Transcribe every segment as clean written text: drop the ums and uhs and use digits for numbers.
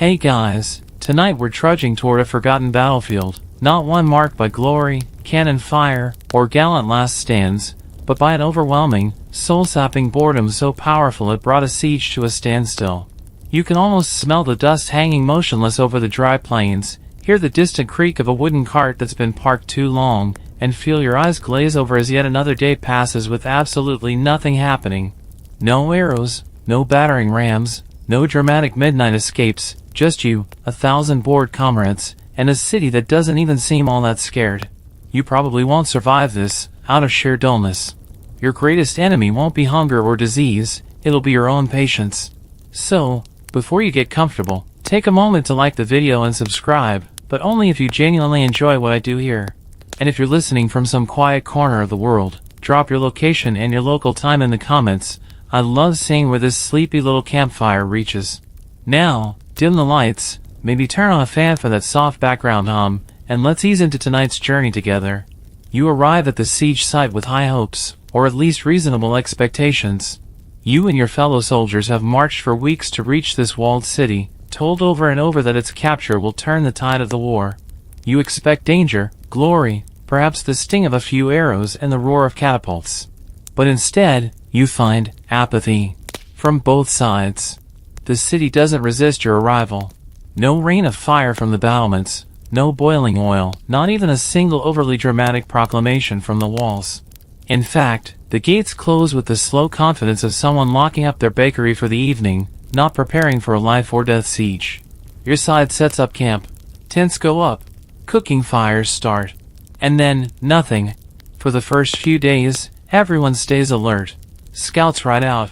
Hey guys, tonight we're trudging toward a forgotten battlefield, not one marked by glory, cannon fire, or gallant last stands, but by an overwhelming, soul-sapping boredom so powerful it brought a siege to a standstill. You can almost smell the dust hanging motionless over the dry plains, hear the distant creak of a wooden cart that's been parked too long, and feel your eyes glaze over as yet another day passes with absolutely nothing happening. No arrows, no battering rams, no dramatic midnight escapes, just you, 1,000 bored comrades, and a city that doesn't even seem all that scared. You probably won't survive this, out of sheer dullness. Your greatest enemy won't be hunger or disease, it'll be your own patience. So, before you get comfortable, take a moment to like the video and subscribe, but only if you genuinely enjoy what I do here. And if you're listening from some quiet corner of the world, drop your location and your local time in the comments. I love seeing where this sleepy little campfire reaches. Now, dim the lights, maybe turn on a fan for that soft background hum, and let's ease into tonight's journey together. You arrive at the siege site with high hopes, or at least reasonable expectations. You and your fellow soldiers have marched for weeks to reach this walled city, told over and over that its capture will turn the tide of the war. You expect danger, glory, perhaps the sting of a few arrows and the roar of catapults. But instead, you find apathy from both sides. The city doesn't resist your arrival. No rain of fire from the battlements, no boiling oil, not even a single overly dramatic proclamation from the walls. In fact, the gates close with the slow confidence of someone locking up their bakery for the evening, not preparing for a life or death siege. Your side sets up camp. Tents go up. Cooking fires start. And then, nothing. For the first few days, everyone stays alert. Scouts ride out.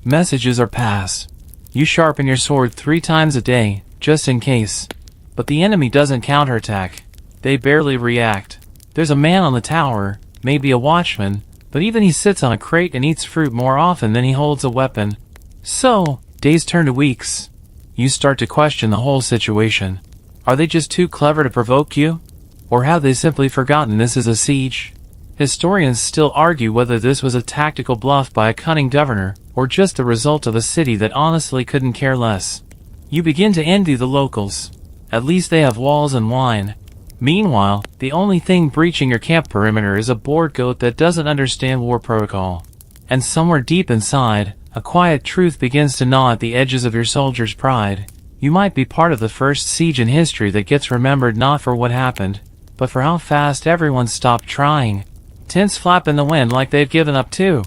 Messages are passed. You sharpen your sword 3 times a day, just in case. But the enemy doesn't counterattack. They barely react. There's a man on the tower, maybe a watchman, but even he sits on a crate and eats fruit more often than he holds a weapon. So, days turn to weeks. You start to question the whole situation. Are they just too clever to provoke you? Or have they simply forgotten this is a siege? Historians still argue whether this was a tactical bluff by a cunning governor, or just the result of a city that honestly couldn't care less. You begin to envy the locals. At least they have walls and wine. Meanwhile, the only thing breaching your camp perimeter is a bored goat that doesn't understand war protocol. And somewhere deep inside, a quiet truth begins to gnaw at the edges of your soldier's pride. You might be part of the first siege in history that gets remembered not for what happened, but for how fast everyone stopped trying. Tents flap in the wind like they've given up too.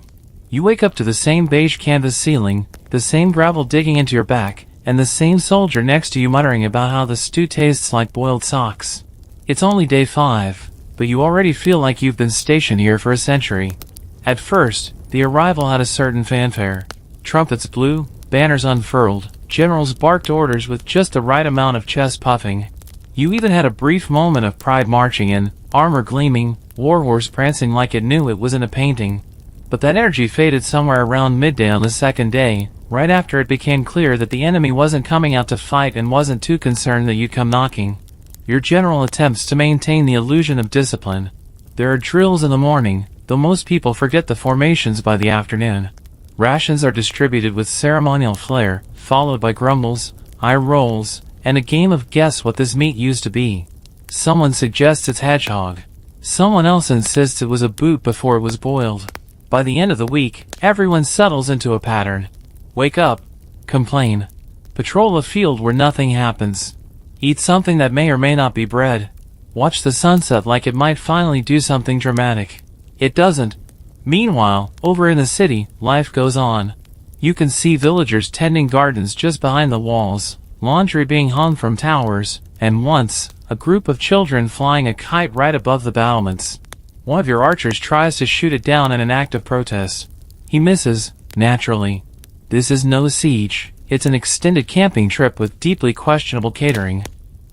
You wake up to the same beige canvas ceiling, the same gravel digging into your back, and the same soldier next to you muttering about how the stew tastes like boiled socks. It's only day 5, but you already feel like you've been stationed here for a century. At first, the arrival had a certain fanfare. Trumpets blew, banners unfurled, generals barked orders with just the right amount of chest puffing. You even had a brief moment of pride marching in, armor gleaming, warhorse prancing like it knew it was in a painting. But that energy faded somewhere around midday on the second day, right after it became clear that the enemy wasn't coming out to fight and wasn't too concerned that you'd come knocking. Your general attempts to maintain the illusion of discipline. There are drills in the morning, though most people forget the formations by the afternoon. Rations are distributed with ceremonial flair, followed by grumbles, eye rolls, and a game of guess what this meat used to be. Someone suggests it's hedgehog. Someone else insists it was a boot before it was boiled. By the end of the week, everyone settles into a pattern. Wake up. Complain. Patrol a field where nothing happens. Eat something that may or may not be bread. Watch the sunset like it might finally do something dramatic. It doesn't. Meanwhile, over in the city, life goes on. You can see villagers tending gardens just behind the walls, laundry being hung from towers, and once, a group of children flying a kite right above the battlements. One of your archers tries to shoot it down in an act of protest. He misses, naturally. This is no siege, it's an extended camping trip with deeply questionable catering.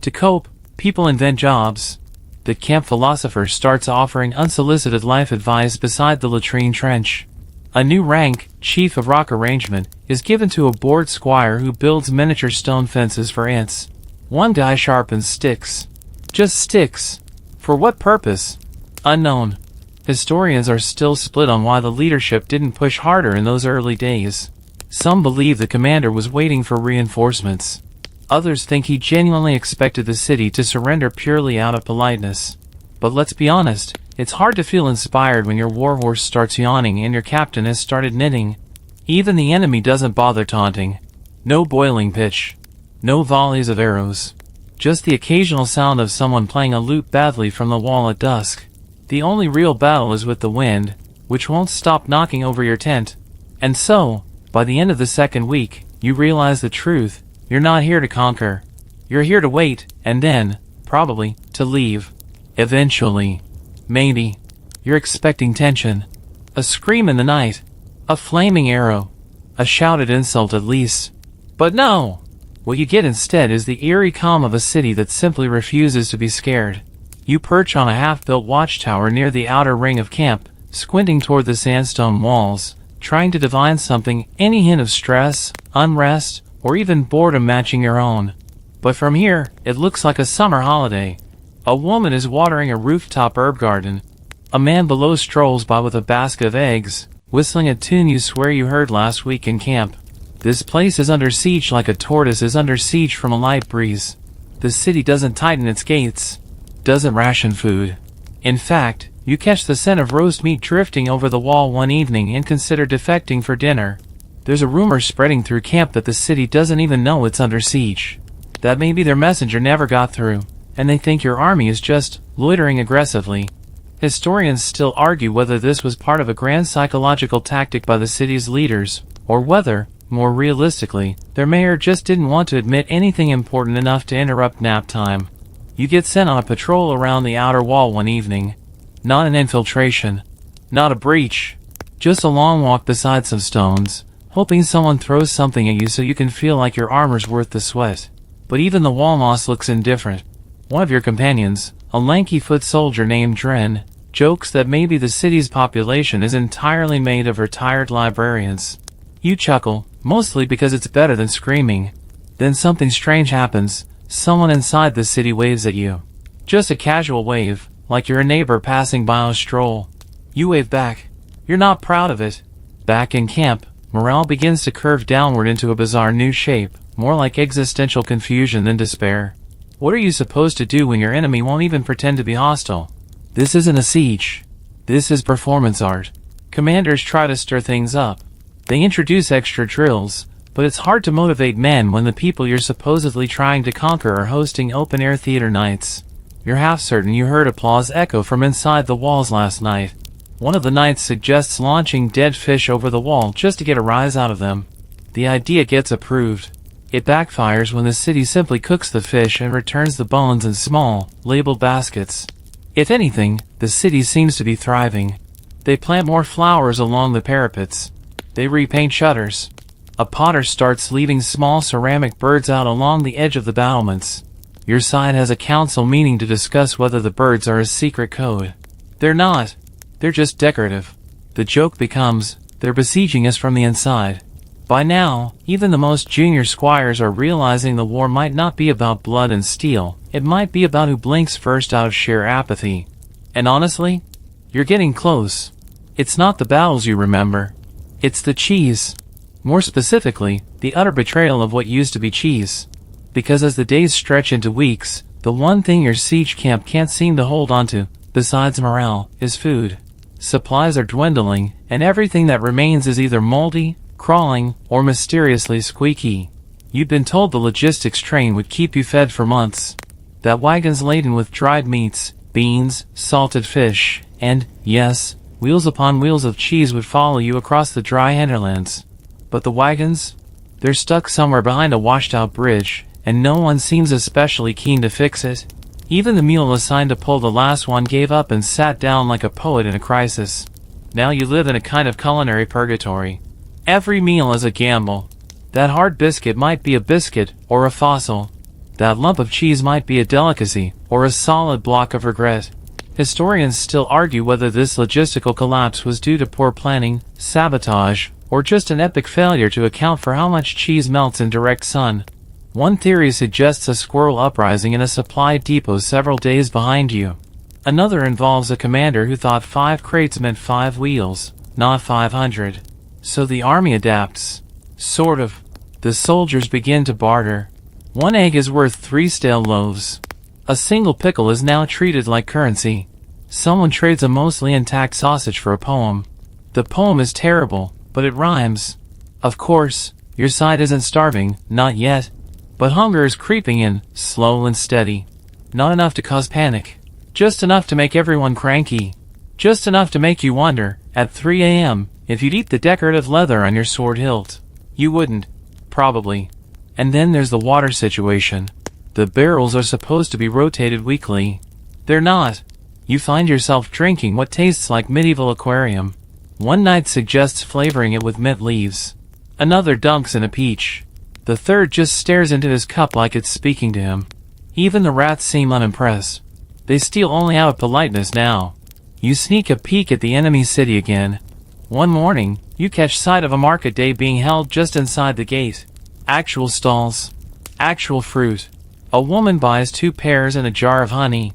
To cope, people invent jobs. The camp philosopher starts offering unsolicited life advice beside the latrine trench. A new rank, Chief of Rock Arrangement, is given to a bored squire who builds miniature stone fences for ants. One guy sharpens sticks. Just sticks. For what purpose? Unknown. Historians are still split on why the leadership didn't push harder in those early days. Some believe the commander was waiting for reinforcements. Others think he genuinely expected the city to surrender purely out of politeness. But let's be honest, it's hard to feel inspired when your warhorse starts yawning and your captain has started knitting. Even the enemy doesn't bother taunting. No boiling pitch. No volleys of arrows. Just the occasional sound of someone playing a lute badly from the wall at dusk. The only real battle is with the wind, which won't stop knocking over your tent. And so, by the end of the second week, you realize the truth. You're not here to conquer. You're here to wait, and then, probably, to leave. Eventually. Maybe. You're expecting tension. A scream in the night. A flaming arrow. A shouted insult at least. But no! What you get instead is the eerie calm of a city that simply refuses to be scared. You perch on a half-built watchtower near the outer ring of camp, squinting toward the sandstone walls, trying to divine something, any hint of stress, unrest, or even boredom matching your own. But from here, it looks like a summer holiday. A woman is watering a rooftop herb garden. A man below strolls by with a basket of eggs, whistling a tune you swear you heard last week in camp. This place is under siege like a tortoise is under siege from a light breeze. The city doesn't tighten its gates. Doesn't ration food. In fact, you catch the scent of roast meat drifting over the wall one evening and consider defecting for dinner. There's a rumor spreading through camp that the city doesn't even know it's under siege. That maybe their messenger never got through, and they think your army is just loitering aggressively. Historians still argue whether this was part of a grand psychological tactic by the city's leaders, or whether, more realistically, their mayor just didn't want to admit anything important enough to interrupt nap time. You get sent on a patrol around the outer wall one evening. Not an infiltration. Not a breach. Just a long walk beside some stones, hoping someone throws something at you so you can feel like your armor's worth the sweat. But even the wall moss looks indifferent. One of your companions, a lanky foot soldier named Dren, jokes that maybe the city's population is entirely made of retired librarians. You chuckle, mostly because it's better than screaming. Then something strange happens. Someone inside the city waves at you. Just a casual wave, like you're a neighbor passing by on a stroll. You wave back. You're not proud of it. Back in camp, morale begins to curve downward into a bizarre new shape, more like existential confusion than despair. What are you supposed to do when your enemy won't even pretend to be hostile? This isn't a siege. This is performance art. Commanders try to stir things up. They introduce extra drills, but it's hard to motivate men when the people you're supposedly trying to conquer are hosting open-air theater nights. You're half certain you heard applause echo from inside the walls last night. One of the knights suggests launching dead fish over the wall just to get a rise out of them. The idea gets approved. It backfires when the city simply cooks the fish and returns the bones in small, labeled baskets. If anything, the city seems to be thriving. They plant more flowers along the parapets. They repaint shutters. A potter starts leaving small ceramic birds out along the edge of the battlements. Your side has a council meeting to discuss whether the birds are a secret code. They're not. They're just decorative. The joke becomes, they're besieging us from the inside. By now, even the most junior squires are realizing the war might not be about blood and steel. It might be about who blinks first out of sheer apathy. And honestly, you're getting close. It's not the battles you remember. It's the cheese. More specifically, the utter betrayal of what used to be cheese. Because as the days stretch into weeks, the one thing your siege camp can't seem to hold onto, besides morale, is food. Supplies are dwindling, and everything that remains is either moldy, crawling, or mysteriously squeaky. You'd been told the logistics train would keep you fed for months. That wagon's laden with dried meats, beans, salted fish, and, yes, wheels upon wheels of cheese would follow you across the dry hinterlands. But the wagons? They're stuck somewhere behind a washed-out bridge, and no one seems especially keen to fix it. Even the mule assigned to pull the last one gave up and sat down like a poet in a crisis. Now you live in a kind of culinary purgatory. Every meal is a gamble. That hard biscuit might be a biscuit, or a fossil. That lump of cheese might be a delicacy, or a solid block of regret. Historians still argue whether this logistical collapse was due to poor planning, sabotage, or just an epic failure to account for how much cheese melts in direct sun. One theory suggests a squirrel uprising in a supply depot several days behind you. Another involves a commander who thought 5 crates meant 5 wheels, not 500. So the army adapts. Sort of. The soldiers begin to barter. One egg is worth 3 stale loaves. A single pickle is now treated like currency. Someone trades a mostly intact sausage for a poem. The poem is terrible, but it rhymes. Of course, your side isn't starving, not yet. But hunger is creeping in, slow and steady. Not enough to cause panic. Just enough to make everyone cranky. Just enough to make you wonder, at 3 a.m., if you'd eat the decorative leather on your sword hilt. You wouldn't. Probably. And then there's the water situation. The barrels are supposed to be rotated weekly. They're not. You find yourself drinking what tastes like medieval aquarium. One night suggests flavoring it with mint leaves. Another dunks in a peach. The third just stares into his cup like it's speaking to him. Even the rats seem unimpressed. They steal only out of politeness now. You sneak a peek at the enemy city again. One morning, you catch sight of a market day being held just inside the gate. Actual stalls. Actual fruit. A woman buys 2 pears and a jar of honey.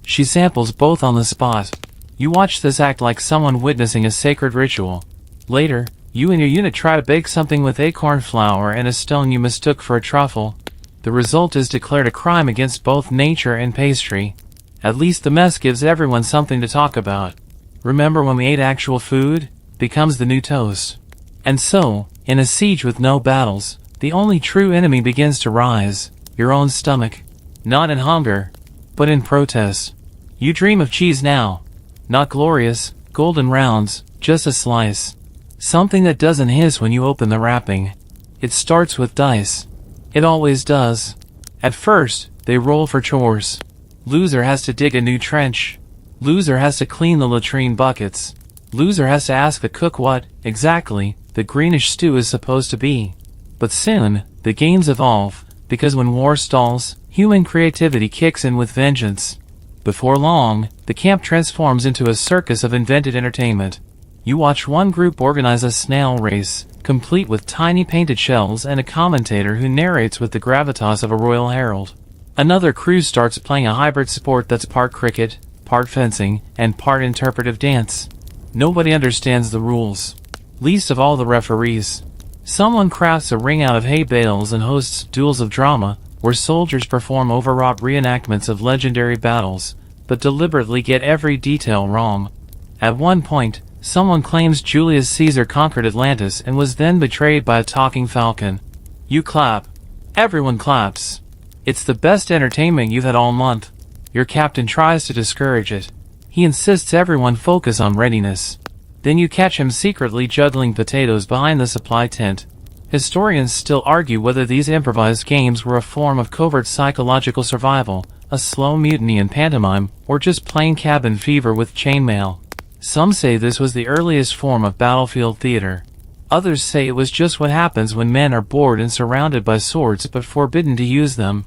She samples both on the spot. You watch this act like someone witnessing a sacred ritual. Later, you and your unit try to bake something with acorn flour and a stone you mistook for a truffle. The result is declared a crime against both nature and pastry. At least the mess gives everyone something to talk about. Remember when we ate actual food? Becomes the new toast. And so, in a siege with no battles, the only true enemy begins to rise. Your own stomach. Not in hunger, but in protest. You dream of cheese now. Not glorious, golden rounds, just a slice. Something that doesn't hiss when you open the wrapping. It starts with dice. It always does. At first, they roll for chores. Loser has to dig a new trench. Loser has to clean the latrine buckets. Loser has to ask the cook what, exactly, the greenish stew is supposed to be. But soon, the games evolve, because when war stalls, human creativity kicks in with vengeance. Before long, the camp transforms into a circus of invented entertainment. You watch one group organize a snail race, complete with tiny painted shells and a commentator who narrates with the gravitas of a royal herald. Another crew starts playing a hybrid sport that's part cricket, part fencing, and part interpretive dance. Nobody understands the rules. Least of all the referees. Someone crafts a ring out of hay bales and hosts duels of drama, where soldiers perform overwrought reenactments of legendary battles, but deliberately get every detail wrong. At one point, someone claims Julius Caesar conquered Atlantis and was then betrayed by a talking falcon. You clap. Everyone claps. It's the best entertainment you've had all month. Your captain tries to discourage it. He insists everyone focus on readiness. Then you catch him secretly juggling potatoes behind the supply tent. Historians still argue whether these improvised games were a form of covert psychological survival, a slow mutiny in pantomime, or just plain cabin fever with chainmail. Some say this was the earliest form of battlefield theater. Others say it was just what happens when men are bored and surrounded by swords but forbidden to use them.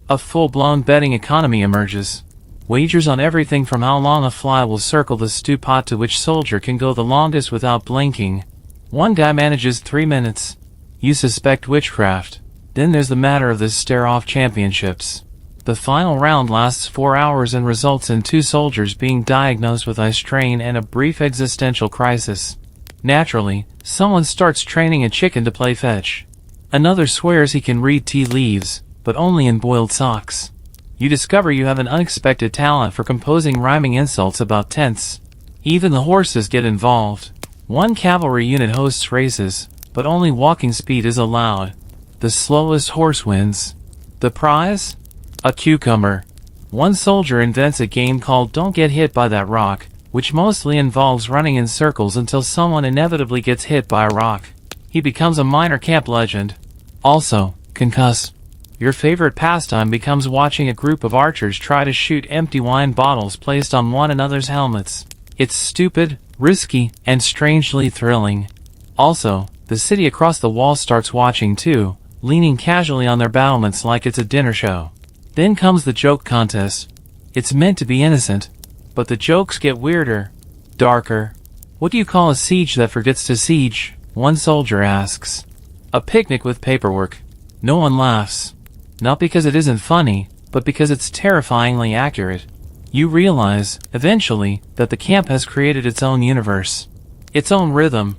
A full-blown betting economy emerges. Wagers on everything from how long a fly will circle the stew pot to which soldier can go the longest without blinking. One guy manages 3 minutes. You suspect witchcraft. Then there's the matter of the stare-off championships. The final round lasts 4 hours and results in 2 soldiers being diagnosed with eye strain and a brief existential crisis. Naturally, someone starts training a chicken to play fetch. Another swears he can read tea leaves, but only in boiled socks. You discover you have an unexpected talent for composing rhyming insults about tents. Even the horses get involved. One cavalry unit hosts races, but only walking speed is allowed. The slowest horse wins. The prize? A cucumber. One soldier invents a game called Don't Get Hit by That Rock, which mostly involves running in circles until someone inevitably gets hit by a rock. He becomes a minor camp legend. Also, concuss. Your favorite pastime becomes watching a group of archers try to shoot empty wine bottles placed on one another's helmets. It's stupid, risky, and strangely thrilling. Also, the city across the wall starts watching too, leaning casually on their battlements like it's a dinner show. Then comes the joke contest. It's meant to be innocent, but the jokes get weirder, darker. What do you call a siege that forgets to siege? One soldier asks. A picnic with paperwork. No one laughs. Not because it isn't funny, but because it's terrifyingly accurate. You realize, eventually, that the camp has created its own universe. Its own rhythm.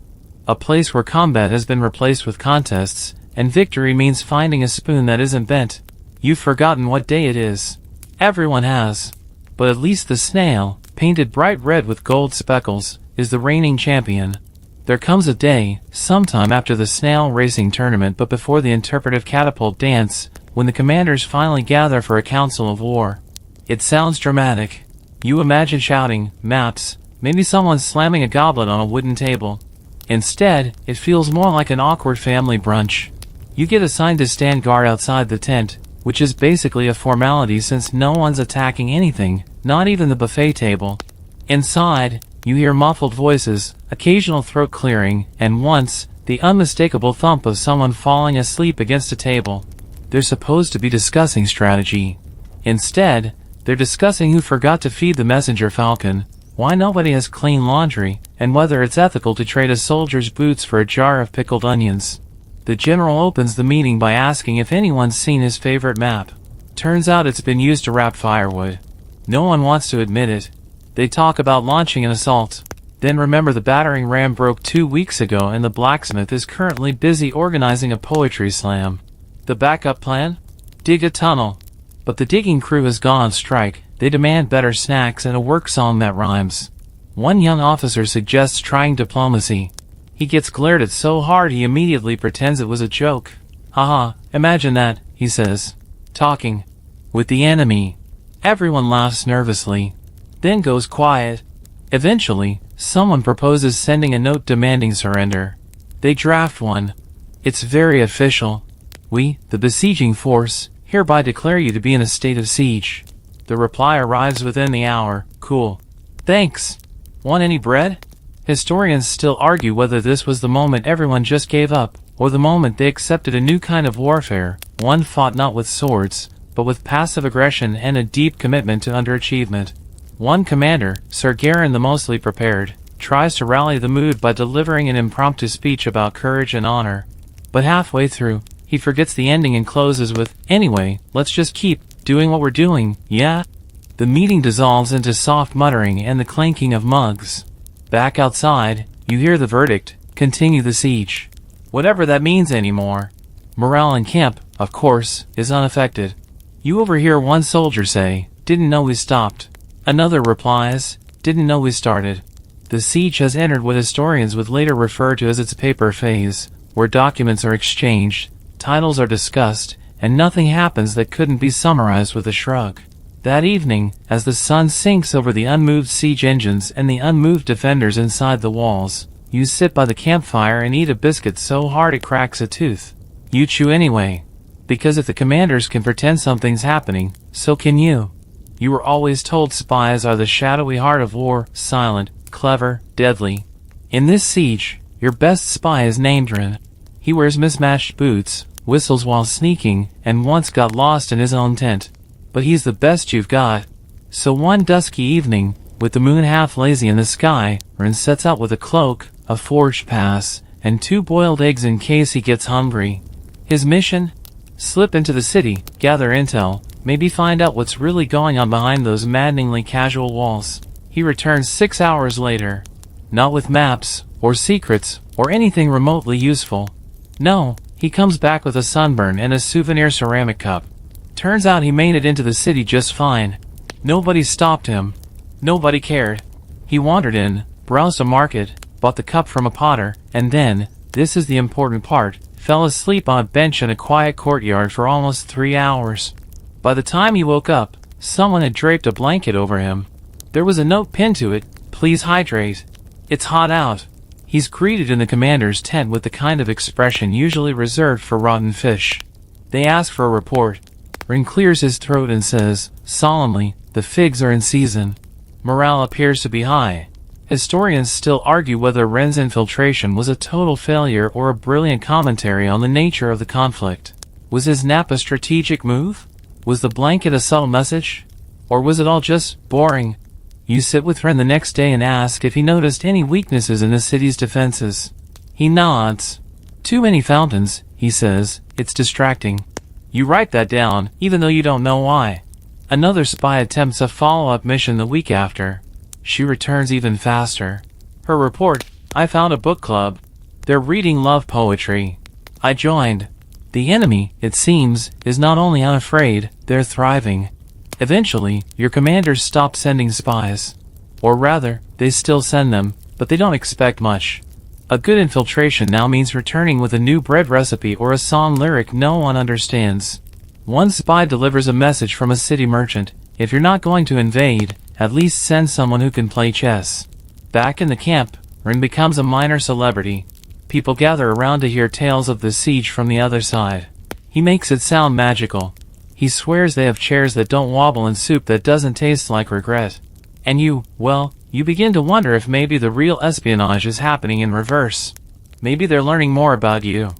A place where combat has been replaced with contests, and victory means finding a spoon that isn't bent. You've forgotten what day it is. Everyone has. But at least the snail, painted bright red with gold speckles, is the reigning champion. There comes a day, sometime after the snail racing tournament but before the interpretive catapult dance, when the commanders finally gather for a council of war. It sounds dramatic. You imagine shouting, maps, maybe someone slamming a goblet on a wooden table. Instead, it feels more like an awkward family brunch. You get assigned to stand guard outside the tent, which is basically a formality since no one's attacking anything, not even the buffet table. Inside, you hear muffled voices, occasional throat clearing, and once, the unmistakable thump of someone falling asleep against a table. They're supposed to be discussing strategy. Instead, they're discussing who forgot to feed the messenger falcon, why nobody has clean laundry, and whether it's ethical to trade a soldier's boots for a jar of pickled onions. The general opens the meeting by asking if anyone's seen his favorite map. Turns out it's been used to wrap firewood. No one wants to admit it. They talk about launching an assault. Then remember the battering ram broke 2 weeks ago and the blacksmith is currently busy organizing a poetry slam. The backup plan? Dig a tunnel. But the digging crew has gone on strike. They demand better snacks and a work song that rhymes. One young officer suggests trying diplomacy. He gets glared at so hard he immediately pretends it was a joke. Haha, imagine that, he says. Talking with the enemy. Everyone laughs nervously. Then goes quiet. Eventually, someone proposes sending a note demanding surrender. They draft one. It's very official. We, the besieging force, hereby declare you to be in a state of siege. The reply arrives within the hour. Cool. Thanks. Want any bread? Historians still argue whether this was the moment everyone just gave up, or the moment they accepted a new kind of warfare, one fought not with swords, but with passive aggression and a deep commitment to underachievement. One commander, Sir Garin the mostly prepared, tries to rally the mood by delivering an impromptu speech about courage and honor. But halfway through, he forgets the ending and closes with, "Anyway, let's just keep doing what we're doing, yeah?" The meeting dissolves into soft muttering and the clanking of mugs. Back outside, you hear the verdict, continue the siege. Whatever that means anymore. Morale in camp, of course, is unaffected. You overhear one soldier say, "Didn't know we stopped." Another replies, "Didn't know we started." The siege has entered what historians would later refer to as its paper phase, where documents are exchanged, titles are discussed, and nothing happens that couldn't be summarized with a shrug. That evening, as the sun sinks over the unmoved siege engines and the unmoved defenders inside the walls, you sit by the campfire and eat a biscuit so hard it cracks a tooth. You chew anyway. Because if the commanders can pretend something's happening, so can you. You were always told spies are the shadowy heart of war, silent, clever, deadly. In this siege, your best spy is Namdrin. He wears mismatched boots, whistles while sneaking, and once got lost in his own tent. But he's the best you've got. So one dusky evening, with the moon half lazy in the sky, Ren sets out with a cloak, a forged pass, and 2 boiled eggs in case he gets hungry. His mission? Slip into the city, gather intel, maybe find out what's really going on behind those maddeningly casual walls. He returns 6 hours later. Not with maps, or secrets, or anything remotely useful. No, he comes back with a sunburn and a souvenir ceramic cup. Turns out he made it into the city just fine. Nobody stopped him. Nobody cared. He wandered in, browsed a market, bought the cup from a potter, and then, this is the important part, fell asleep on a bench in a quiet courtyard for almost 3 hours. By the time he woke up, someone had draped a blanket over him. There was a note pinned to it, "Please hydrate. It's hot out." He's greeted in the commander's tent with the kind of expression usually reserved for rotten fish. They ask for a report. Ren clears his throat and says, solemnly, "The figs are in season." Morale appears to be high. Historians still argue whether Ren's infiltration was a total failure or a brilliant commentary on the nature of the conflict. Was his nap a strategic move? Was the blanket a subtle message? Or was it all just boring? You sit with Ren the next day and ask if he noticed any weaknesses in the city's defenses. He nods. "Too many fountains," he says, "it's distracting." You write that down, even though you don't know why. Another spy attempts a follow-up mission the week after. She returns even faster. Her report, "I found a book club. They're reading love poetry. I joined. The enemy, it seems, is not only unafraid, they're thriving. Eventually, your commanders stop sending spies. Or rather, they still send them, but they don't expect much. A good infiltration now means returning with a new bread recipe or a song lyric no one understands. One spy delivers a message from a city merchant: if you're not going to invade, at least send someone who can play chess. Back in the camp, Rin becomes a minor celebrity. People gather around to hear tales of the siege from the other side. He makes it sound magical. He swears they have chairs that don't wobble and soup that doesn't taste like regret. And you begin to wonder if maybe the real espionage is happening in reverse. Maybe they're learning more about you.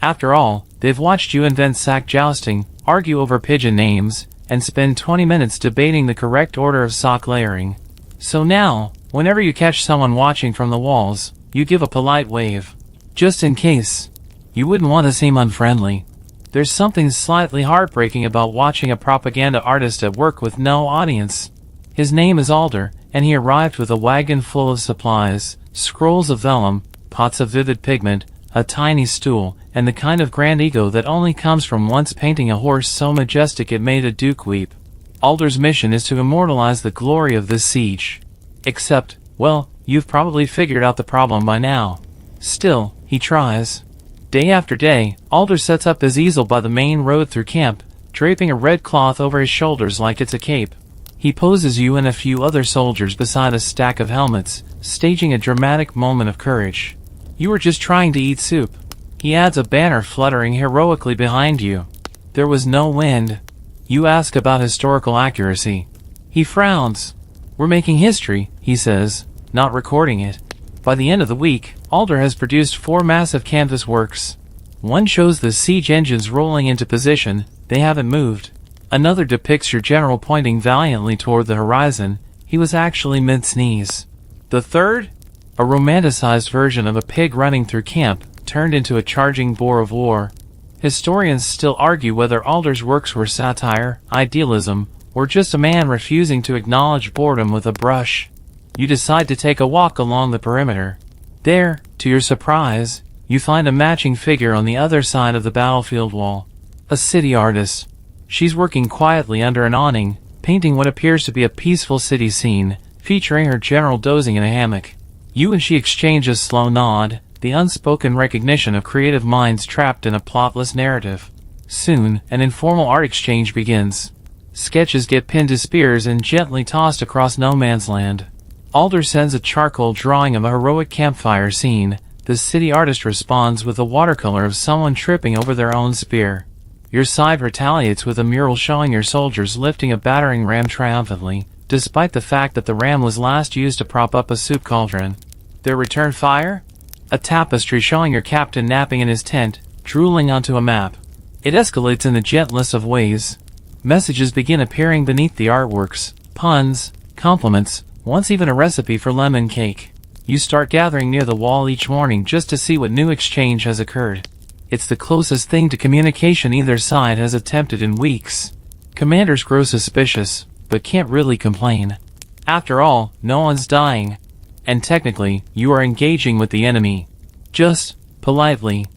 After all, they've watched you invent sack jousting, argue over pigeon names, and spend 20 minutes debating the correct order of sock layering. So now, whenever you catch someone watching from the walls, you give a polite wave. Just in case. You wouldn't want to seem unfriendly. There's something slightly heartbreaking about watching a propaganda artist at work with no audience. His name is Alder, and he arrived with a wagon full of supplies, scrolls of vellum, pots of vivid pigment, a tiny stool, and the kind of grand ego that only comes from once painting a horse so majestic it made a duke weep. Alder's mission is to immortalize the glory of this siege. Except, well, you've probably figured out the problem by now. Still, he tries. Day after day, Alder sets up his easel by the main road through camp, draping a red cloth over his shoulders like it's a cape. He poses you and a few other soldiers beside a stack of helmets, staging a dramatic moment of courage. You were just trying to eat soup. He adds a banner fluttering heroically behind you. There was no wind. You ask about historical accuracy. He frowns. We're making history, he says, not recording it. By the end of the week, Alder has produced 4 massive canvas works. One shows the siege engines rolling into position, they haven't moved. Another depicts your general pointing valiantly toward the horizon, he was actually mid-sneeze. The third? A romanticized version of a pig running through camp, turned into a charging boar of war. Historians still argue whether Alder's works were satire, idealism, or just a man refusing to acknowledge boredom with a brush. You decide to take a walk along the perimeter. There, to your surprise, you find a matching figure on the other side of the battlefield wall. A city artist. She's working quietly under an awning, painting what appears to be a peaceful city scene, featuring her general dozing in a hammock. You and she exchange a slow nod, the unspoken recognition of creative minds trapped in a plotless narrative. Soon, an informal art exchange begins. Sketches get pinned to spears and gently tossed across no man's land. Alder sends a charcoal drawing of a heroic campfire scene. The city artist responds with a watercolor of someone tripping over their own spear. Your side retaliates with a mural showing your soldiers lifting a battering ram triumphantly, despite the fact that the ram was last used to prop up a soup cauldron. Their return fire? A tapestry showing your captain napping in his tent, drooling onto a map. It escalates in the gentlest of ways. Messages begin appearing beneath the artworks, puns, compliments, once even a recipe for lemon cake. You start gathering near the wall each morning just to see what new exchange has occurred. It's the closest thing to communication either side has attempted in weeks. Commanders grow suspicious, but can't really complain. After all, no one's dying. And technically, you are engaging with the enemy. Just politely,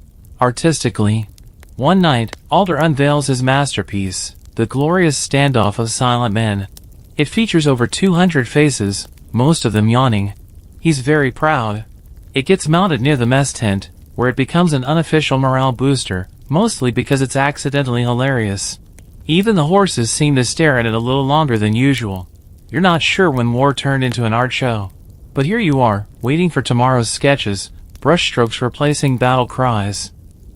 artistically. One night, Alder unveils his masterpiece, the glorious standoff of silent men. It features over 200 faces, most of them yawning. He's very proud. It gets mounted near the mess tent, where it becomes an unofficial morale booster, mostly because it's accidentally hilarious. Even the horses seem to stare at it a little longer than usual. You're not sure when war turned into an art show. But here you are, waiting for tomorrow's sketches, brushstrokes replacing battle cries.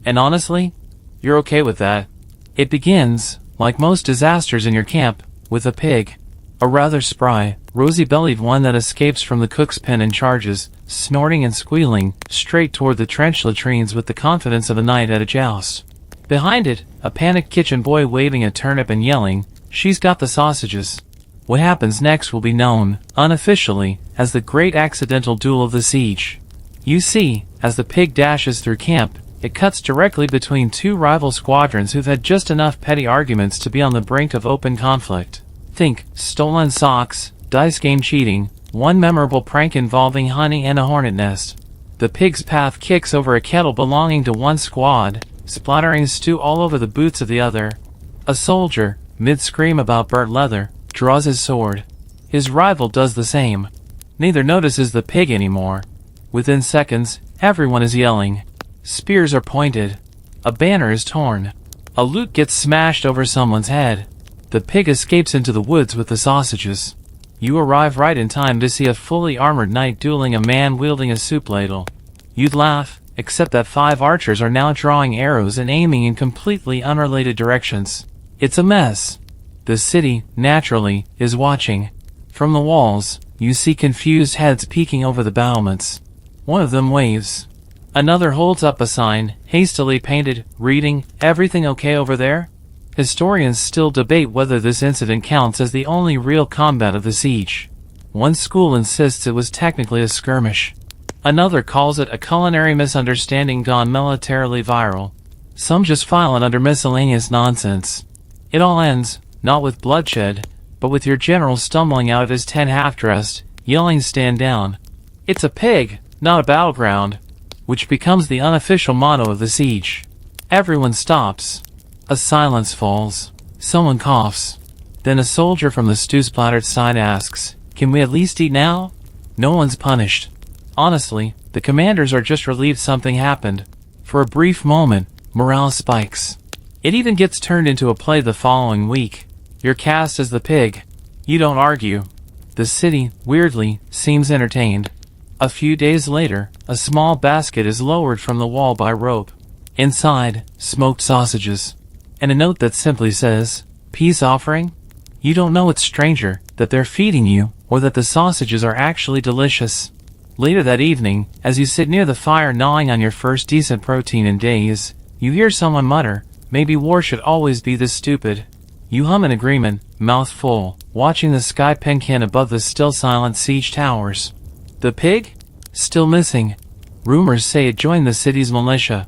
And honestly, you're okay with that. It begins, like most disasters in your camp, with a pig. A rather spry, rosy-bellied one that escapes from the cook's pen and charges, snorting and squealing, straight toward the trench latrines with the confidence of a knight at a joust. Behind it, a panicked kitchen boy waving a turnip and yelling, "She's got the sausages." What happens next will be known, unofficially, as the Great Accidental Duel of the Siege. You see, as the pig dashes through camp, it cuts directly between 2 rival squadrons who've had just enough petty arguments to be on the brink of open conflict. Think, stolen socks, dice game cheating, one memorable prank involving honey and a hornet nest. The pig's path kicks over a kettle belonging to one squad, splattering stew all over the boots of the other. A soldier, mid-scream about burnt leather, draws his sword. His rival does the same. Neither notices the pig anymore. Within seconds, everyone is yelling. Spears are pointed. A banner is torn. A lute gets smashed over someone's head. The pig escapes into the woods with the sausages. You arrive right in time to see a fully armored knight dueling a man wielding a soup ladle. You'd laugh, except that 5 archers are now drawing arrows and aiming in completely unrelated directions. It's a mess. The city, naturally, is watching. From the walls, you see confused heads peeking over the battlements. One of them waves. Another holds up a sign, hastily painted, reading, "Everything okay over there?" Historians still debate whether this incident counts as the only real combat of the siege. One school insists it was technically a skirmish. Another calls it a culinary misunderstanding gone militarily viral. Some just file it under miscellaneous nonsense. It all ends, not with bloodshed, but with your general stumbling out of his tent half-dressed, yelling "Stand down." It's a pig, not a battleground, which becomes the unofficial motto of the siege. Everyone stops. A silence falls. Someone coughs. Then a soldier from the stew-splattered side asks, "Can we at least eat now?" No one's punished. Honestly, the commanders are just relieved something happened. For a brief moment, morale spikes. It even gets turned into a play the following week. You're cast as the pig. You don't argue. The city, weirdly, seems entertained. A few days later, a small basket is lowered from the wall by rope. Inside, smoked sausages. And a note that simply says, "Peace offering?" You don't know it's stranger, that they're feeding you, or that the sausages are actually delicious. Later that evening, as you sit near the fire gnawing on your first decent protein in days, you hear someone mutter, "Maybe war should always be this stupid." You hum in agreement, mouth full, watching the sky pinkin above the still silent siege towers. The pig? Still missing. Rumors say it joined the city's militia.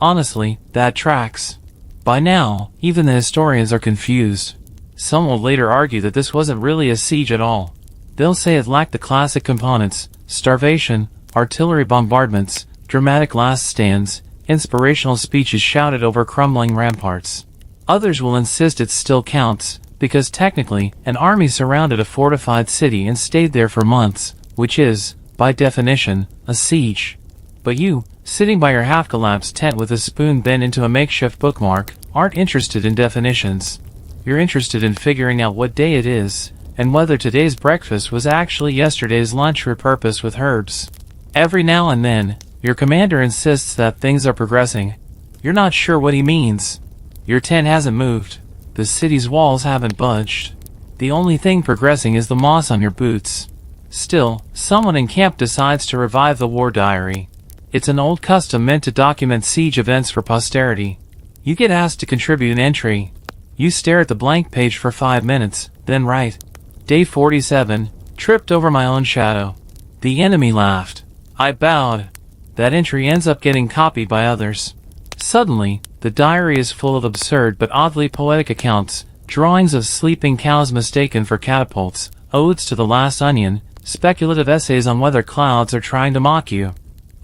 Honestly, that tracks. By now, even the historians are confused. Some will later argue that this wasn't really a siege at all. They'll say it lacked the classic components: starvation, artillery bombardments, dramatic last stands, inspirational speeches shouted over crumbling ramparts. Others will insist it still counts, because technically, an army surrounded a fortified city and stayed there for months, which is, by definition, a siege. But you, sitting by your half-collapsed tent with a spoon bent into a makeshift bookmark, aren't interested in definitions. You're interested in figuring out what day it is, and whether today's breakfast was actually yesterday's lunch repurposed with herbs. Every now and then, your commander insists that things are progressing. You're not sure what he means. Your tent hasn't moved. The city's walls haven't budged. The only thing progressing is the moss on your boots. Still, someone in camp decides to revive the war diary. It's an old custom meant to document siege events for posterity. You get asked to contribute an entry. You stare at the blank page for 5 minutes, then write, "Day 47, tripped over my own shadow. The enemy laughed. I bowed." That entry ends up getting copied by others. Suddenly, the diary is full of absurd but oddly poetic accounts, drawings of sleeping cows mistaken for catapults, odes to the last onion, speculative essays on whether clouds are trying to mock you.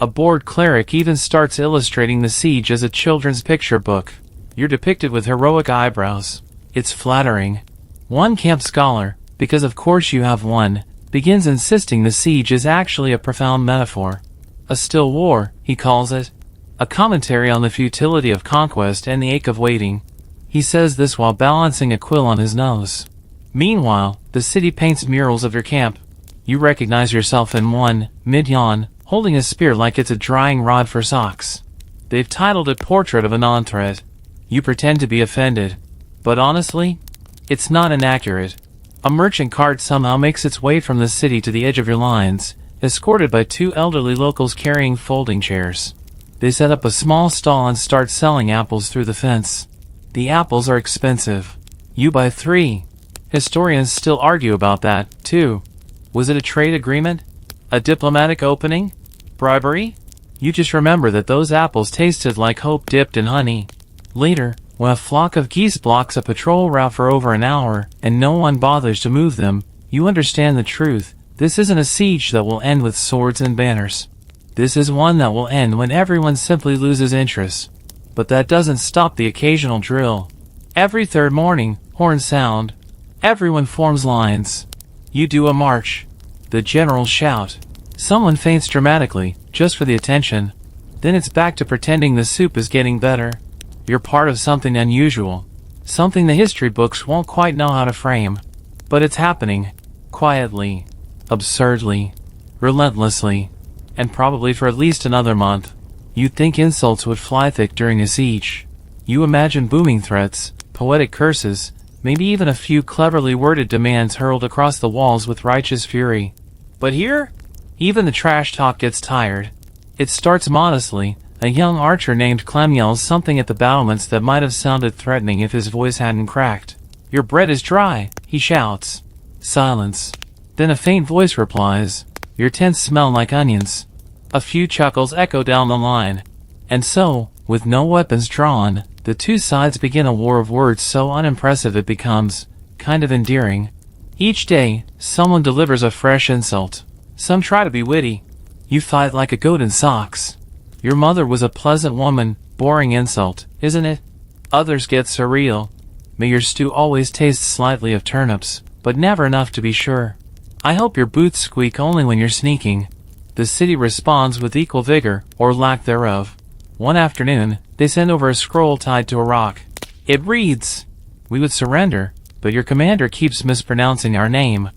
A bored cleric even starts illustrating the siege as a children's picture book. You're depicted with heroic eyebrows. It's flattering. One camp scholar, because of course you have one, begins insisting the siege is actually a profound metaphor. A still war, he calls it. A commentary on the futility of conquest and the ache of waiting. He says this while balancing a quill on his nose. Meanwhile, the city paints murals of your camp. You recognize yourself in one, mid-yawn, holding a spear like it's a drying rod for socks. They've titled it Portrait of an Entree. You pretend to be offended. But honestly, it's not inaccurate. A merchant cart somehow makes its way from the city to the edge of your lines, escorted by 2 elderly locals carrying folding chairs. They set up a small stall and start selling apples through the fence. The apples are expensive. You buy 3. Historians still argue about that, too. Was it a trade agreement? A diplomatic opening? Bribery? You just remember that those apples tasted like hope dipped in honey. Later, when a flock of geese blocks a patrol route for over an hour, and no one bothers to move them, you understand the truth. This isn't a siege that will end with swords and banners. This is one that will end when everyone simply loses interest. But that doesn't stop the occasional drill. Every third morning, horns sound. Everyone forms lines. You do a march. The generals shout. Someone faints dramatically, just for the attention. Then it's back to pretending the soup is getting better. You're part of something unusual. Something the history books won't quite know how to frame. But it's happening. Quietly. Absurdly. Relentlessly. And probably for at least another month. You'd think insults would fly thick during a siege. You imagine booming threats, poetic curses, maybe even a few cleverly worded demands hurled across the walls with righteous fury. But here, even the trash talk gets tired. It starts modestly. A young archer named Clem yells something at the battlements that might have sounded threatening if his voice hadn't cracked. "Your bread is dry," he shouts. Silence. Then a faint voice replies, "Your tents smell like onions." A few chuckles echo down the line. And so, with no weapons drawn, the two sides begin a war of words so unimpressive it becomes kind of endearing. Each day, someone delivers a fresh insult. Some try to be witty. You fight like a goat in socks. "Your mother was a pleasant woman," boring insult, isn't it? Others get surreal. "May your stew always taste slightly of turnips, but never enough to be sure." "I hope your boots squeak only when you're sneaking." The city responds with equal vigor, or lack thereof. One afternoon, they send over a scroll tied to a rock. It reads, "We would surrender, but your commander keeps mispronouncing our name."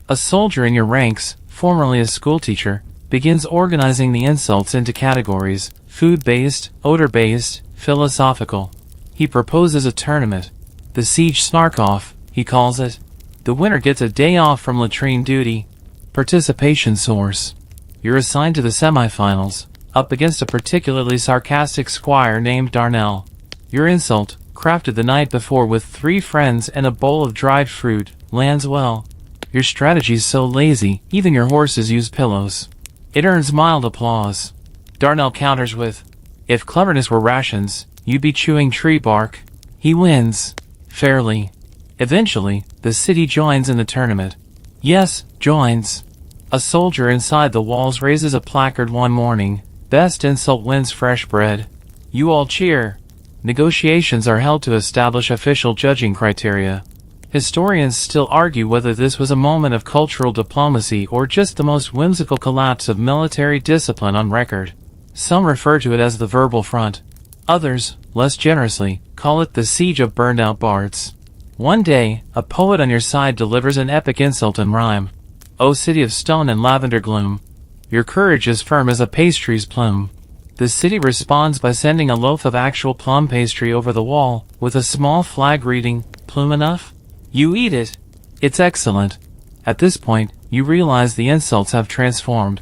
A soldier in your ranks, formerly a schoolteacher, begins organizing the insults into categories: food-based, odor-based, philosophical. He proposes a tournament. The siege snark-off, he calls it. The winner gets a day off from latrine duty. Participation soars. You're assigned to the semifinals, up against a particularly sarcastic squire named Darnell. Your insult, crafted the night before with 3 friends and a bowl of dried fruit, lands well. Your strategy's so lazy, even your horses use pillows. It earns mild applause. Darnell counters with, "If cleverness were rations, you'd be chewing tree bark." He wins. Fairly. Eventually, the city joins in the tournament. Yes, joins. A soldier inside the walls raises a placard one morning. "Best insult wins fresh bread." You all cheer. Negotiations are held to establish official judging criteria. Historians still argue whether this was a moment of cultural diplomacy or just the most whimsical collapse of military discipline on record. Some refer to it as the verbal front. Others, less generously, call it the siege of burned-out bards. One day, a poet on your side delivers an epic insult in rhyme. "O city of stone and lavender gloom, your courage is firm as a pastry's plume." The city responds by sending a loaf of actual plum pastry over the wall, with a small flag reading, "Plume enough?" You eat it. It's excellent. At this point, you realize the insults have transformed.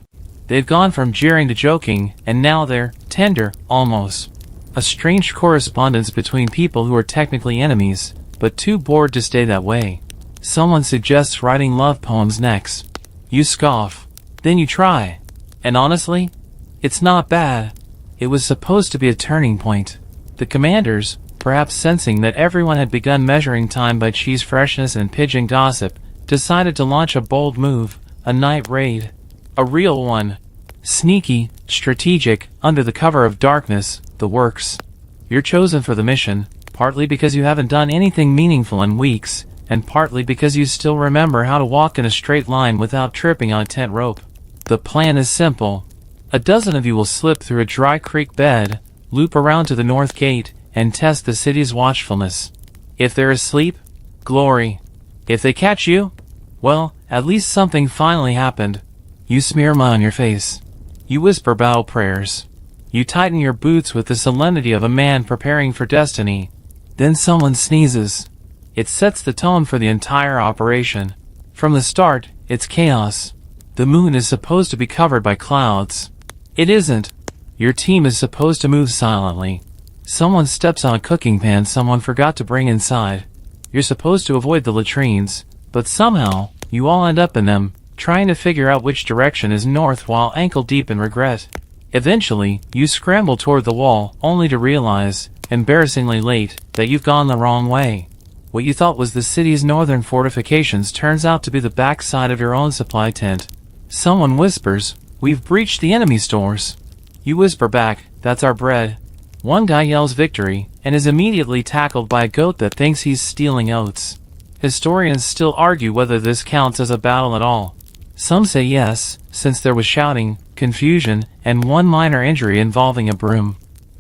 They've gone from jeering to joking, and now they're tender, almost. A strange correspondence between people who are technically enemies, but too bored to stay that way. Someone suggests writing love poems next. You scoff. Then you try. And honestly, it's not bad. It was supposed to be a turning point. The commanders, perhaps sensing that everyone had begun measuring time by cheese freshness and pigeon gossip, decided to launch a bold move, a night raid. A real one. Sneaky, strategic, under the cover of darkness, the works. You're chosen for the mission, partly because you haven't done anything meaningful in weeks, and partly because you still remember how to walk in a straight line without tripping on a tent rope. The plan is simple. A dozen of you will slip through a dry creek bed, loop around to the north gate, and test the city's watchfulness. If they're asleep, glory. If they catch you, well, at least something finally happened. You smear mud on your face. You whisper battle prayers. You tighten your boots with the solemnity of a man preparing for destiny. Then someone sneezes. It sets the tone for the entire operation. From the start, it's chaos. The moon is supposed to be covered by clouds. It isn't. Your team is supposed to move silently. Someone steps on a cooking pan someone forgot to bring inside. You're supposed to avoid the latrines, but somehow, you all end up in them, trying to figure out which direction is north while ankle-deep in regret. Eventually, you scramble toward the wall, only to realize, embarrassingly late, that you've gone the wrong way. What you thought was the city's northern fortifications turns out to be the backside of your own supply tent. Someone whispers, "We've breached the enemy stores." You whisper back, "That's our bread." One guy yells victory, and is immediately tackled by a goat that thinks he's stealing oats. Historians still argue whether this counts as a battle at all. Some say yes, since there was shouting, confusion, and one minor injury involving a broom.